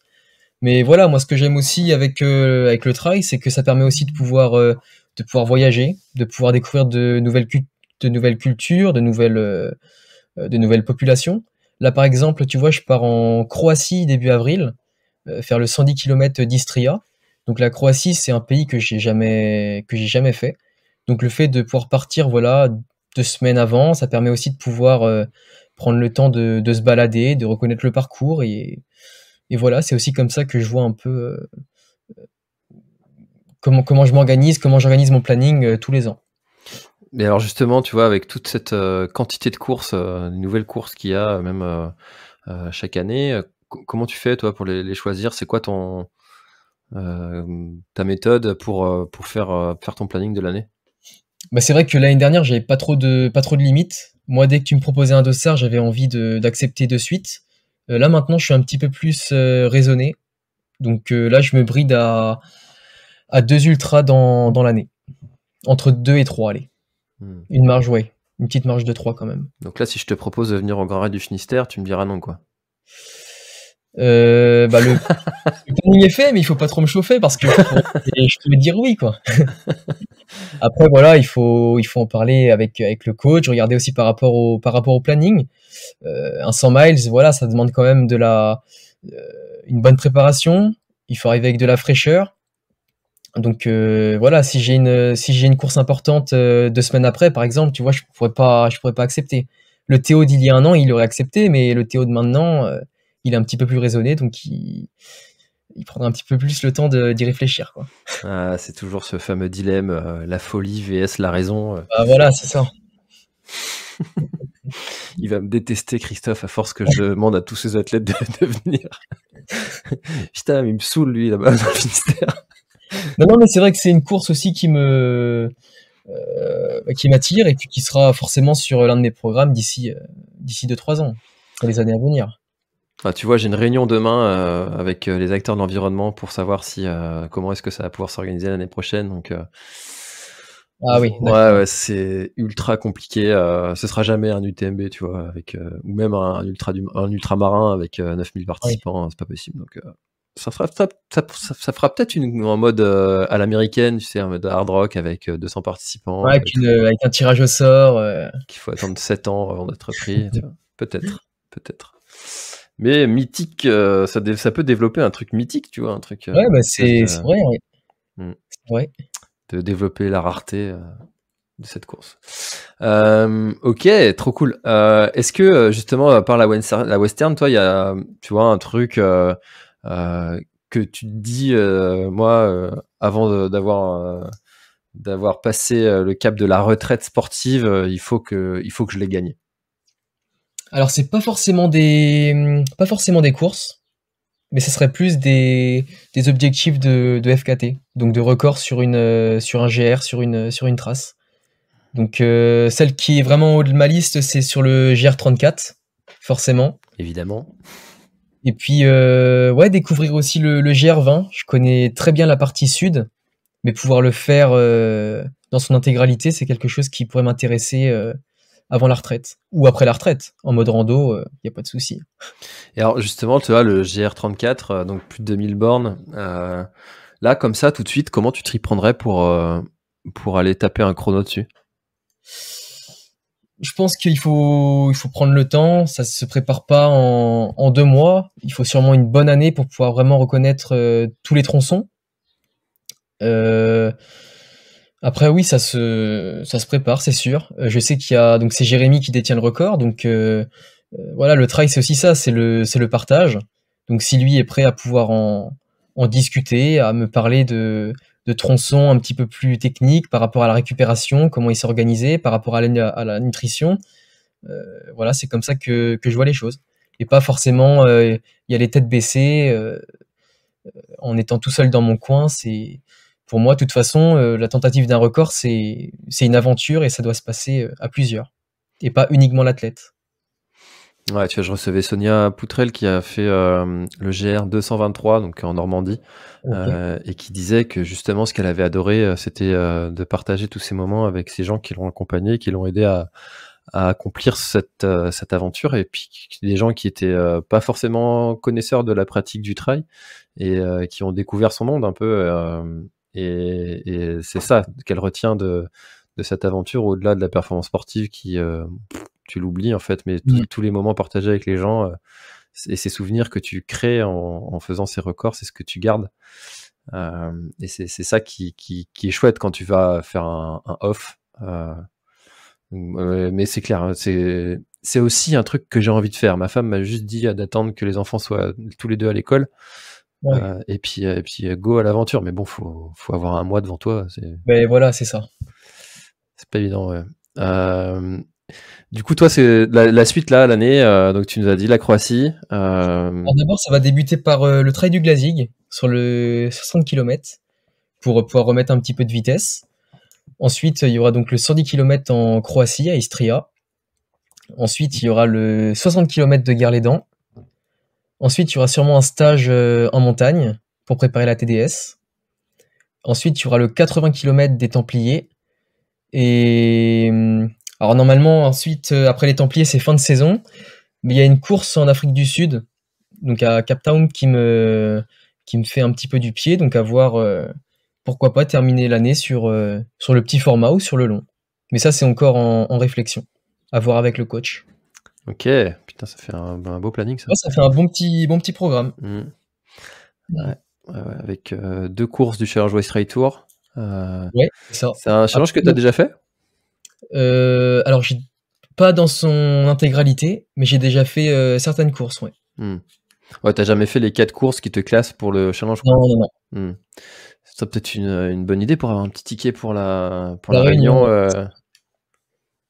Mais voilà, moi ce que j'aime aussi avec le trail, c'est que ça permet aussi de pouvoir voyager, de pouvoir découvrir de nouvelles cultures, de nouvelles populations. Là par exemple, tu vois, je pars en Croatie début avril, faire le 110 km d'Istria. Donc la Croatie, c'est un pays que j'ai jamais fait. Donc le fait de pouvoir partir, voilà, 2 semaines avant, ça permet aussi de pouvoir prendre le temps de se balader, de reconnaître le parcours et voilà, c'est aussi comme ça que je vois un peu comment je m'organise, comment j'organise mon planning tous les ans. Mais alors justement, tu vois, avec toute cette quantité de courses, nouvelles courses qu'il y a, même chaque année, comment tu fais toi pour les choisir? C'est quoi ta méthode pour faire ton planning de l'année? C'est vrai que l'année dernière, j'avais pas trop de limites. Moi, dès que tu me proposais un dossard, j'avais envie d'accepter de suite. Là maintenant, je suis un petit peu plus raisonné. Donc là, je me bride à 2 ultras dans l'année. Entre 2 et 3, allez. Hmm. Une marge, ouais. Une petite marge de 3 quand même. Donc là, si je te propose de venir au Grand Raid du Finistère, tu me diras non, quoi. Le planning est fait, mais il faut pas trop me chauffer parce que je pourrais dire oui, quoi. Après, voilà, il faut en parler avec le coach, regarder aussi par rapport au planning. Un 100 miles, voilà, ça demande quand même une bonne préparation. Il faut arriver avec de la fraîcheur. Donc voilà, si j'ai une course importante 2 semaines après, par exemple, tu vois, je pourrais pas accepter. Le Théo d'il y a un an, il aurait accepté, mais le Théo de maintenant, il est un petit peu plus raisonné, donc il prendra un petit peu plus le temps d'y réfléchir, quoi. Ah, c'est toujours ce fameux dilemme, la folie vs la raison. Bah voilà, c'est ça. Il va me détester, Christophe, à force que je demande à tous ces athlètes de venir. Putain, mais il me saoule, lui, là-bas, dans le Finistère. Non, mais c'est vrai que c'est une course aussi qui m'attire et puis qui sera forcément sur l'un de mes programmes d'ici 2-3 ans, pour les années à venir. Ah, tu vois, j'ai une réunion demain avec les acteurs de l'environnement pour savoir comment est-ce que ça va pouvoir s'organiser l'année prochaine. Donc, Ah oui, d'accord. ouais, c'est ultra compliqué. Ce sera jamais un UTMB, tu vois, ou même un ultramarin avec 9000 Oui. participants, c'est pas possible. Donc, ça fera peut-être en mode à l'américaine, tu sais, en mode hard rock avec 200 participants, Ouais, avec un tirage au sort. qu'il faut attendre 7 ans avant d'être pris, tu vois. Peut-être. Mais mythique, ça peut développer un truc mythique, tu vois, un truc Ouais, c'est peut-être, vrai, ouais. hmm, C'est vrai. de développer la rareté de cette course. Ok, trop cool. Est-ce que justement, par la western, toi, il y a, tu vois, un truc que tu te dis, moi, avant d'avoir passé le cap de la retraite sportive, il faut que je l'ai gagné. Alors, c'est pas forcément des courses, mais ce serait plus des objectifs de FKT, donc de record sur un GR, sur une trace. Donc celle qui est vraiment au haut de ma liste, c'est sur le GR34, forcément. Évidemment. Et puis ouais, découvrir aussi le GR20. Je connais très bien la partie sud, mais pouvoir le faire dans son intégralité, c'est quelque chose qui pourrait m'intéresser avant la retraite ou après la retraite. En mode rando, y a pas de souci. Et alors justement, tu vois, le GR34, donc plus de 2000 bornes, là, comme ça, tout de suite, comment tu t'y prendrais pour aller taper un chrono dessus? Je pense qu'il faut prendre le temps. Ça se prépare pas en 2 mois. Il faut sûrement une bonne année pour pouvoir vraiment reconnaître tous les tronçons. Après oui, ça se prépare, c'est sûr. Je sais qu'il y a donc c'est Jérémy qui détient le record. Donc voilà, le trail c'est aussi ça, c'est le partage. Donc si lui est prêt à pouvoir en discuter, à me parler de tronçons un petit peu plus techniques par rapport à la récupération, comment il s'est organisé, par rapport à la nutrition, voilà, c'est comme ça que je vois les choses. Et pas forcément y aller tête baissée en étant tout seul dans mon coin. C'est pour moi, de toute façon, la tentative d'un record, c'est une aventure et ça doit se passer à plusieurs et pas uniquement l'athlète. Ouais, tu vois, je recevais Sonia Poutrel qui a fait le GR 223, donc en Normandie, Ok. et qui disait que justement ce qu'elle avait adoré, c'était de partager tous ces moments avec ces gens qui l'ont accompagné, qui l'ont aidé à accomplir cette aventure, et puis des gens qui étaient pas forcément connaisseurs de la pratique du trail et qui ont découvert son monde un peu. Et c'est ça qu'elle retient de cette aventure, au-delà de la performance sportive qui, tu l'oublies en fait, mais Mm. tous les moments partagés avec les gens et ces souvenirs que tu crées en faisant ces records, c'est ce que tu gardes. Et c'est ça qui est chouette quand tu vas faire un off. Mais c'est clair, hein, c'est aussi un truc que j'ai envie de faire. Ma femme m'a juste dit d'attendre que les enfants soient tous les deux à l'école. Ouais. Et puis go à l'aventure. Mais bon, faut avoir un mois devant toi. Ben voilà, c'est ça. C'est pas évident, ouais. Du coup, toi, c'est la suite là, l'année. Donc, tu nous as dit la Croatie. Alors d'abord, ça va débuter par le trail du Glazig sur le 60 km pour pouvoir remettre un petit peu de vitesse. Ensuite, il y aura donc le 110 km en Croatie, à Istria. Ensuite, il y aura le 60 km de Guerlédan. Ensuite, il y aura sûrement un stage en montagne pour préparer la TDS. Ensuite, il y aura le 80 km des Templiers. Et alors normalement, ensuite, après les Templiers, c'est fin de saison. Mais il y a une course en Afrique du Sud, donc à Cape Town, qui me fait un petit peu du pied. Donc à voir, pourquoi pas terminer l'année sur le petit format ou sur le long. Mais ça, c'est encore en réflexion. À voir avec le coach. Ok, putain, ça fait un beau planning ça. Ouais, ça fait un bon petit programme. Mm. Ouais, avec 2 courses du Challenge West Trail Tour. Ouais, c'est ça. C'est un challenge que tu as déjà fait? Alors, pas dans son intégralité, mais j'ai déjà fait certaines courses, ouais. Ouais, t'as jamais fait les 4 courses qui te classent pour le challenge? Non, non, non. C'est peut-être une bonne idée pour avoir un petit ticket pour la Réunion, Réunion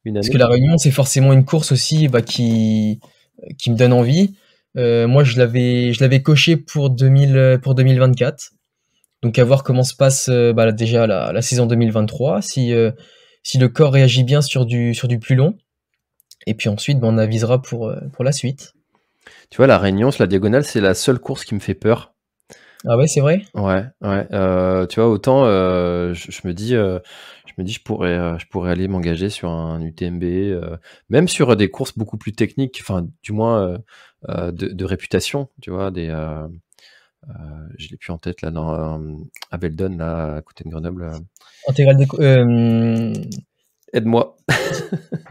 une parce année. que la Réunion, c'est forcément une course aussi qui me donne envie. Moi, je l'avais coché pour 2024. Donc, à voir comment se passe déjà la saison 2023, si le corps réagit bien sur du plus long. Et puis ensuite, on avisera pour la suite. Tu vois, la Réunion sur la diagonale, c'est la seule course qui me fait peur. Ah ouais, c'est vrai? Ouais, ouais. Tu vois, autant je me dis, je pourrais aller m'engager sur un UTMB, même sur des courses beaucoup plus techniques, enfin, du moins de réputation, tu vois, je l'ai plus en tête là, à Beldon, là, à côté de Grenoble. Intégrale Aide-moi.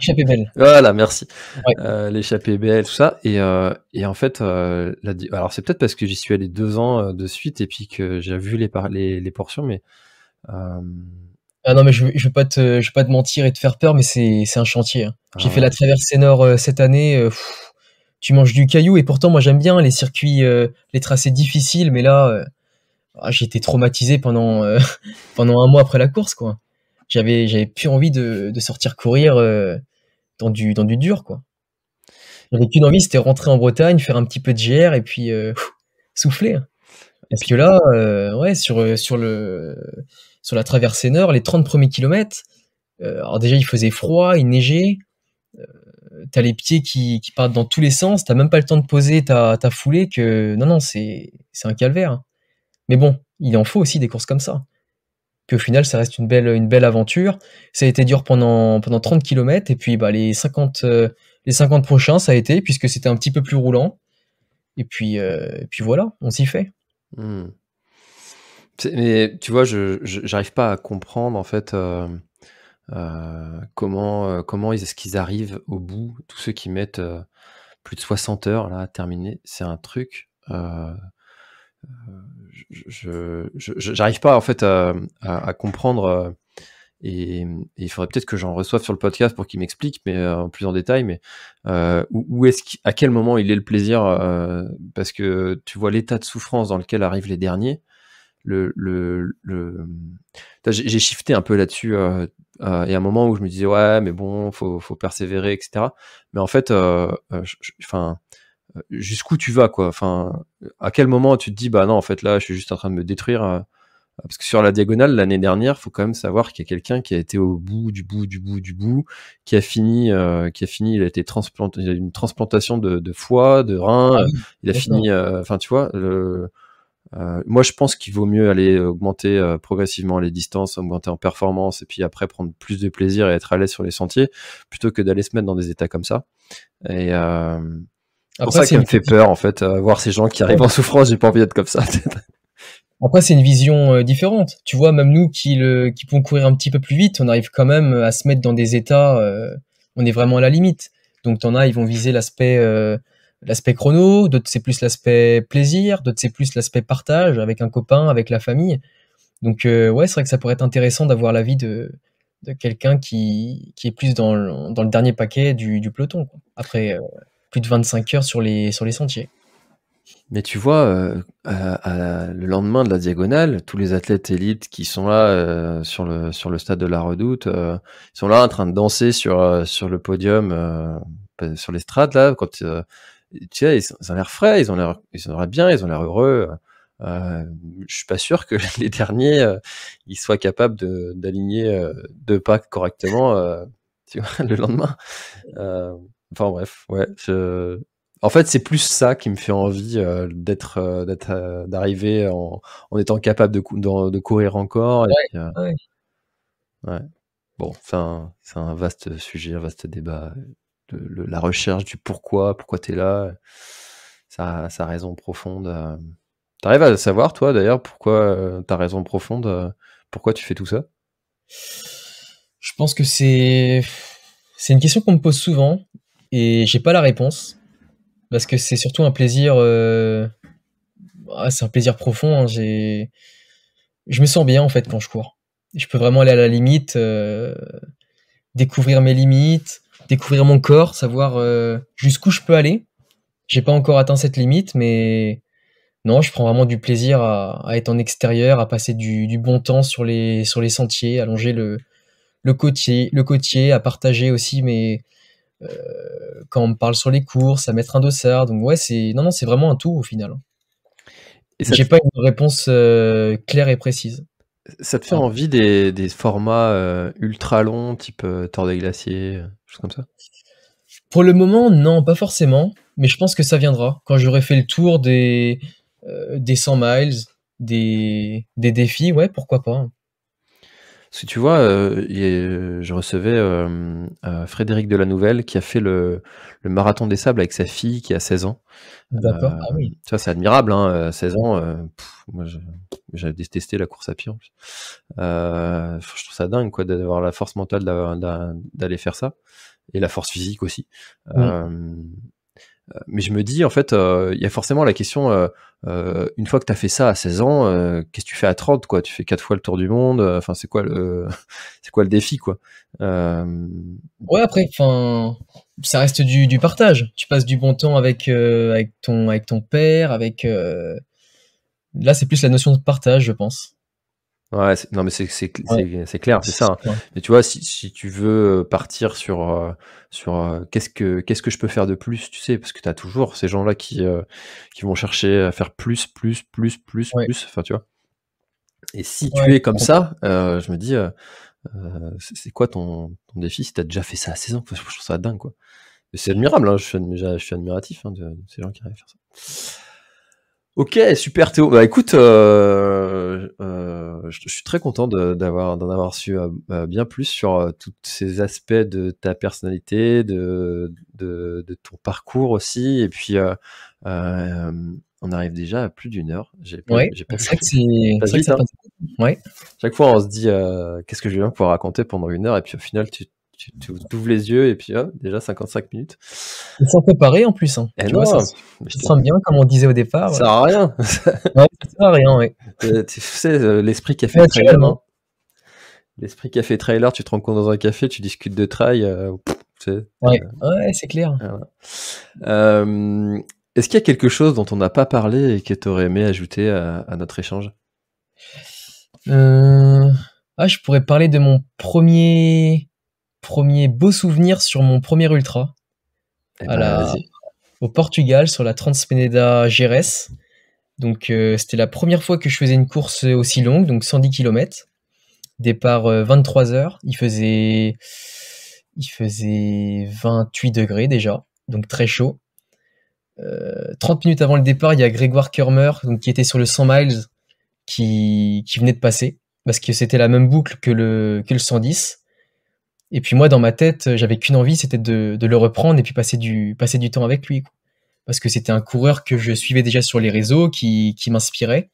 échappée belle. Voilà, merci. Ouais. L'échappée belle, tout ça. Et en fait, alors c'est peut-être parce que j'y suis allé 2 ans de suite et puis que j'ai vu les portions, mais Ah non, mais je vais pas te mentir et te faire peur, mais c'est un chantier, hein. J'ai fait ouais. la traversée nord cette année. Tu manges du caillou et pourtant moi j'aime bien les circuits, les tracés difficiles, mais là, j'ai été traumatisé pendant un mois après la course, quoi. J'avais plus envie de sortir courir dans du dur, quoi. J'avais qu'une envie, c'était rentrer en Bretagne, faire un petit peu de GR et puis souffler, hein. Et Parce puis, que là, ouais, sur la traversée nord, les 30 premiers kilomètres, Alors déjà, il faisait froid, il neigeait. T'as les pieds qui partent dans tous les sens. T'as même pas le temps de poser ta foulée. Que non, non, c'est un calvaire, hein. Mais bon, il en faut aussi des courses comme ça. Puis au final, ça reste une belle aventure. Ça a été dur pendant 30 kilomètres. Et puis bah, les 50 prochains, ça a été, puisque c'était un petit peu plus roulant. Et puis voilà, on s'y fait. Hmm. Mais tu vois, j'arrive pas à comprendre en fait comment est-ce qu'ils arrivent au bout, tous ceux qui mettent plus de 60 heures là à terminer. C'est un truc. J'arrive pas en fait à comprendre et il faudrait peut-être que j'en reçoive sur le podcast pour qu'il m'explique, mais plus en détail. Mais où à quel moment il est le plaisir parce que tu vois l'état de souffrance dans lequel arrivent les derniers. J'ai shifté un peu là-dessus. Il y a un moment où je me disais ouais, mais bon, faut persévérer, etc. Mais en fait, enfin. Jusqu'où tu vas, quoi. Enfin, à quel moment tu te dis bah non, en fait là je suis juste en train de me détruire, parce que sur la diagonale l'année dernière, faut quand même savoir qu'il y a quelqu'un qui a été au bout du bout du bout du bout, qui a fini, il a été transplanté, il a eu une transplantation de foie, de rein, Ah oui, il a d'accord. fini, enfin tu vois, moi je pense qu'il vaut mieux aller augmenter progressivement les distances, augmenter en performance et puis après prendre plus de plaisir et être à l'aise sur les sentiers plutôt que d'aller se mettre dans des états comme ça. Et c'est pour Après, ça c'est qu'elle une me fait peur, en fait, voir ces gens qui arrivent en souffrance, j'ai pas envie d'être comme ça. Après, c'est une vision différente. Tu vois, même nous qui pouvons courir un petit peu plus vite, on arrive quand même à se mettre dans des états, on est vraiment à la limite. Donc, t'en as, ils vont viser l'aspect chrono, d'autres c'est plus l'aspect plaisir, d'autres c'est plus l'aspect partage avec un copain, avec la famille. Donc, ouais, c'est vrai que ça pourrait être intéressant d'avoir l'avis de quelqu'un qui est plus dans le dernier paquet du peloton, quoi. Après plus de 25 heures sur les sentiers. Mais tu vois, le lendemain de la diagonale, tous les athlètes élites qui sont là sur le stade de la Redoute, ils sont là en train de danser sur le podium, sur l'estrade là. Quand tu sais, ils ont l'air frais, ils ont l'air bien, ils ont l'air heureux. Je suis pas sûr que les derniers ils soient capables d'aligner deux pas correctement, tu vois, le lendemain. Enfin bref, ouais. En fait, c'est plus ça qui me fait envie d'arriver en étant capable de courir encore. Et Ouais, puis, ouais. ouais. Bon, c'est un vaste sujet, un vaste débat. La recherche du pourquoi t'es là, sa raison profonde. T'arrives à savoir, toi, d'ailleurs, pourquoi ta raison profonde, pourquoi tu fais tout ça? Je pense que c'est une question qu'on me pose souvent et j'ai pas la réponse parce que c'est surtout un plaisir. C'est un plaisir profond, hein. Je me sens bien en fait quand je cours. Je peux vraiment aller à la limite, découvrir mes limites, découvrir mon corps, savoir jusqu'où je peux aller. J'ai pas encore atteint cette limite, mais non, je prends vraiment du plaisir à être en extérieur, à passer du bon temps sur les sentiers, à longer le côtier, à partager aussi quand on me parle sur les courses, à mettre un dossard. Donc ouais, non, non, c'est vraiment un tout au final, hein. Et J'ai pas une réponse claire et précise. ça te fait Ah. envie des formats ultra longs, type Tour des Glaciers, choses comme ça? Pour le moment, non, pas forcément, mais je pense que ça viendra quand j'aurai fait le tour des 100 miles, des défis. Ouais, pourquoi pas, hein. Parce que tu vois, je recevais Frédéric Delanouvelle qui a fait le marathon des sables avec sa fille qui a 16 ans. D'accord. Ah oui. Tu vois, c'est admirable, hein, 16 ans. Moi, j'avais détesté la course à pied en plus. Je trouve ça dingue, quoi, d'avoir la force mentale d'aller faire ça et la force physique aussi. Mm. Mais je me dis, en fait, il y a forcément la question, une fois que tu as fait ça à 16 ans, qu'est-ce que tu fais à 30, quoi? Tu fais 4 fois le tour du monde, enfin, c'est quoi c'est quoi le défi, quoi? Ouais, après, enfin, ça reste du partage. Tu passes du bon temps avec ton père, là, c'est plus la notion de partage, je pense. Ouais, non, mais Ouais. c'est clair, c'est ça, hein. Ouais. Mais tu vois, si tu veux partir sur qu'est-ce que je peux faire de plus, tu sais, parce que tu as toujours ces gens-là qui vont chercher à faire plus, plus, plus, plus, Ouais. plus, enfin, tu vois. Et si Ouais, tu es je comme comprends. ça, je me dis, C'est quoi ton défi si tu as déjà fait ça à 16 ans? Je trouve ça dingue, quoi. Mais c'est admirable, hein, je suis admiratif de ces gens qui arrivent à faire ça. Ok, super Théo. Bah écoute, je suis très content d'en avoir su bien plus sur tous ces aspects de ta personnalité, de ton parcours aussi. Et puis, on arrive déjà à plus d'une heure. J'ai pas Ouais, vu c'est vrai le que temps. Passe vite, ça hein. passe vite. Ouais. Chaque fois, on se dit qu'est-ce que je vais bien pouvoir raconter pendant une heure, et puis au final, tu ouvres les yeux, et puis hop, déjà 55 minutes. Et sans préparer en plus, hein. Et Tu vois, non, ça se sent bien, comme on disait au départ. ça sert à rien. Ouais, ça sert à rien, ouais. Tu sais, l'esprit qui a fait trailer, Naturellement. hein. L'esprit qui a fait trailer, tu te rencontres dans un café, tu discutes de trail, tu sais, Ouais, ouais, c'est clair. voilà. Est-ce qu'il y a quelque chose dont on n'a pas parlé et que tu aurais aimé ajouter à notre échange? Je pourrais parler de mon premier beau souvenir sur mon premier ultra Eh ben, vas-y. au Portugal, sur la Transpeneda Gerês. Donc, c'était la première fois que je faisais une course aussi longue, donc 110 km. Départ 23 heures. Il faisait 28 degrés déjà, donc très chaud. 30 minutes avant le départ, il y a Grégoire Kermer, donc qui était sur le 100 miles, qui venait de passer, parce que c'était la même boucle que le 110. Et puis moi, dans ma tête, j'avais qu'une envie, c'était de le reprendre et puis passer du temps avec lui, quoi. Parce que c'était un coureur que je suivais déjà sur les réseaux, qui m'inspirait.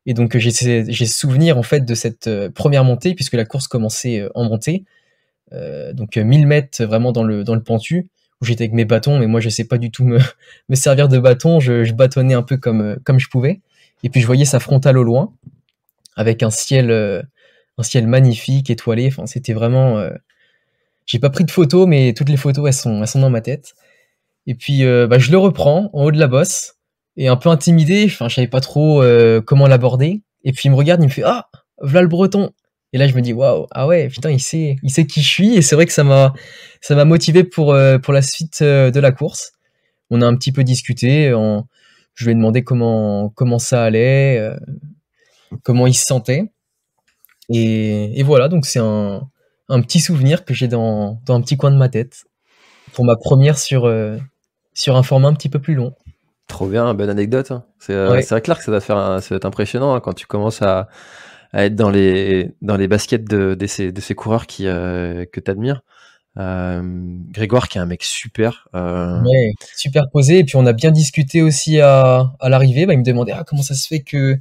Et donc j'ai souvenir en fait de cette première montée, puisque la course commençait en montée. Donc 1000 mètres vraiment dans le pentu, où j'étais avec mes bâtons, mais moi je sais pas du tout me servir de bâton, je bâtonnais un peu comme je pouvais. Et puis je voyais sa frontale au loin, avec un ciel magnifique, étoilé. Enfin, c'était vraiment. J'ai pas pris de photos, mais toutes les photos elles sont dans ma tête. Et puis je le reprends en haut de la bosse, et un peu intimidé. Enfin, je savais pas trop comment l'aborder. Et puis il me regarde, il me fait ah, v'là le Breton. Et là je me dis waouh, ah ouais, putain, il sait qui je suis. Et c'est vrai que ça m'a motivé pour la suite de la course. On a un petit peu discuté. Je lui ai demandé comment ça allait, comment il se sentait. Et voilà, donc c'est un petit souvenir que j'ai dans un petit coin de ma tête pour ma première sur un format un petit peu plus long. Trop bien, bonne anecdote, hein. Ouais. C'est clair que ça va être impressionnant, hein, quand tu commences à être dans les baskets de ces coureurs que tu admires. Grégoire, qui est un mec super. Ouais, super posé. Et puis on a bien discuté aussi à l'arrivée. Il me demandait comment ça se fait que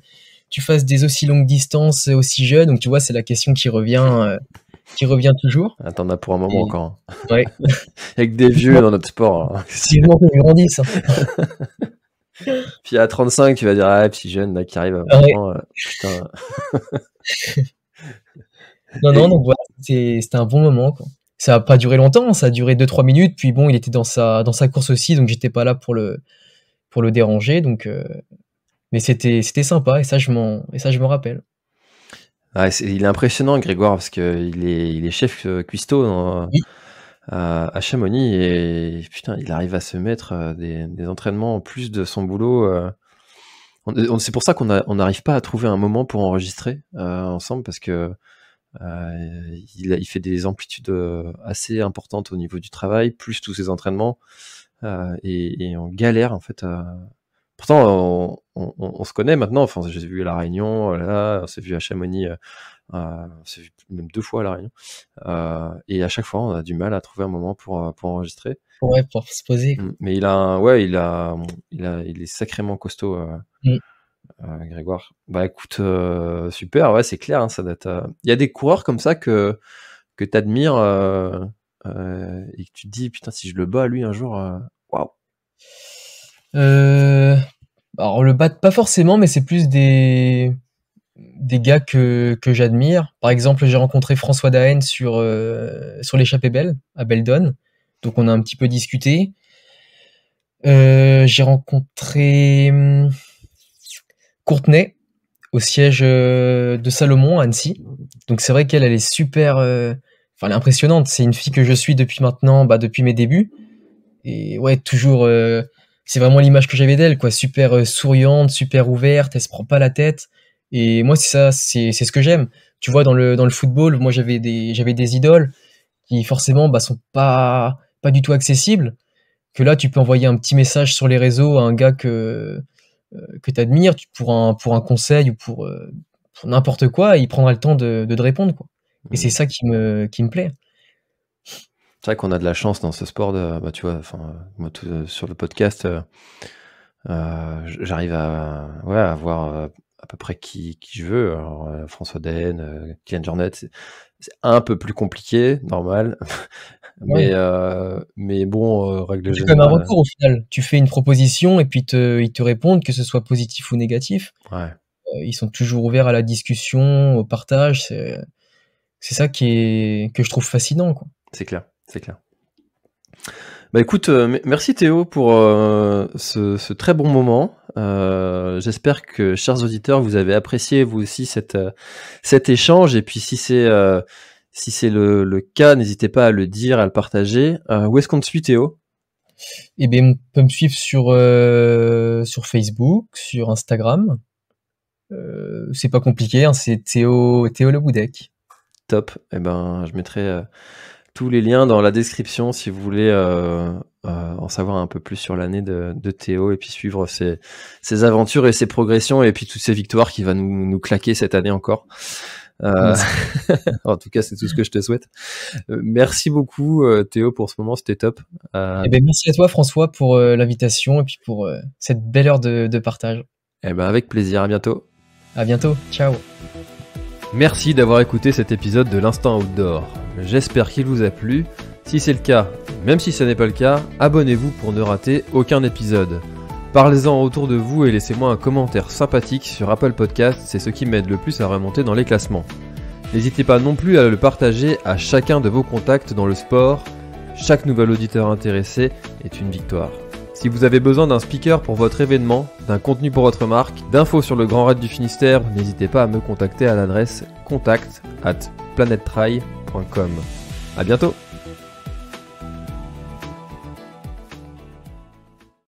tu fasses des aussi longues distances aussi jeune. Donc tu vois, c'est la question qui revient toujours. T'en as pour un moment Et, encore, hein. ouais. Avec des vieux dans notre sport, hein. Vivement que je grandisse, hein. Puis à 35, tu vas dire petit jeune là qui arrive à Ouais. 20 ans, putain. Non, donc voilà, c'était un bon moment, quoi. Ça a pas duré longtemps, ça a duré 2-3 minutes. Puis bon, il était dans sa course aussi, donc j'étais pas là pour le déranger. Donc, mais c'était sympa, et ça je m'en rappelle. Ouais, il est impressionnant, Grégoire, parce qu'il est chef cuistot Oui. à Chamonix, et putain, il arrive à se mettre des entraînements en plus de son boulot. C'est pour ça qu'on n'arrive pas à trouver un moment pour enregistrer ensemble, parce que il fait des amplitudes assez importantes au niveau du travail, plus tous ses entraînements, et on galère en fait. Pourtant, on se connaît maintenant. Enfin, j'ai vu à La Réunion, là, on s'est vu à Chamonix, on s'est vu même 2 fois à La Réunion. Et à chaque fois, on a du mal à trouver un moment pour enregistrer. Ouais, pour se poser. Mais il est sacrément costaud, Grégoire. Bah écoute, super, ouais, c'est clair, hein, ça doit être. Il y a des coureurs comme ça que t'admires, et que tu te dis putain, si je le bats lui un jour, waouh. Alors le battre pas forcément, mais c'est plus des gars que j'admire. Par exemple, j'ai rencontré François Daen sur l'échappée belle à Beldon, donc on a un petit peu discuté. J'ai rencontré Courtenay au siège de Salomon à Annecy. Donc c'est vrai qu'elle est super, elle est impressionnante. C'est une fille que je suis depuis maintenant, depuis mes débuts. Et ouais, toujours, c'est vraiment l'image que j'avais d'elle, quoi. Super souriante, super ouverte, elle se prend pas la tête. Et moi, c'est ça, c'est ce que j'aime. tu vois, dans le football, moi, j'avais des idoles qui, forcément, sont pas du tout accessibles. Que là, tu peux envoyer un petit message sur les réseaux à un gars que t'admires, pour un conseil ou pour n'importe quoi, et il prendra le temps de te répondre, quoi. Et c'est ça qui me plaît. C'est vrai qu'on a de la chance dans ce sport tu vois, moi, sur le podcast, j'arrive à voir à peu près qui je veux. Alors, François Daen, Kylian Jornet, c'est un peu plus compliqué, normal. Ouais. Mais bon, règle Tu fais comme un générale. retour au final. Tu fais une proposition et puis ils te répondent, que ce soit positif ou négatif. Ouais, Ils sont toujours ouverts à la discussion, au partage. C'est ça que je trouve fascinant, quoi. c'est clair, c'est clair. Bah écoute, merci Théo pour ce très bon moment. J'espère que, chers auditeurs, vous avez apprécié vous aussi cet échange. Et puis si c'est le cas, n'hésitez pas à le dire, à le partager. Où est-ce qu'on te suit, Théo? Et bien, on peut me suivre sur Facebook, sur Instagram. C'est pas compliqué, hein, c'est Théo Le Boudec. Top. Eh ben, je mettrai tous les liens dans la description si vous voulez en savoir un peu plus sur l'année de Théo et puis suivre ses aventures et ses progressions et puis toutes ces victoires qu'il va nous claquer cette année encore. En tout cas, c'est tout ce que je te souhaite. Merci beaucoup Théo pour ce moment, c'était top. Et ben, merci à toi François pour l'invitation et puis pour cette belle heure de partage. Eh ben, avec plaisir, à bientôt. À bientôt, ciao. Merci d'avoir écouté cet épisode de l'Instant Outdoor. J'espère qu'il vous a plu. Si c'est le cas, même si ce n'est pas le cas, abonnez-vous pour ne rater aucun épisode. Parlez-en autour de vous et laissez-moi un commentaire sympathique sur Apple Podcast, c'est ce qui m'aide le plus à remonter dans les classements. N'hésitez pas non plus à le partager à chacun de vos contacts dans le sport. Chaque nouvel auditeur intéressé est une victoire. Si vous avez besoin d'un speaker pour votre événement, d'un contenu pour votre marque, d'infos sur le Grand Raid du Finistère, n'hésitez pas à me contacter à l'adresse contact@planettry.com. À bientôt!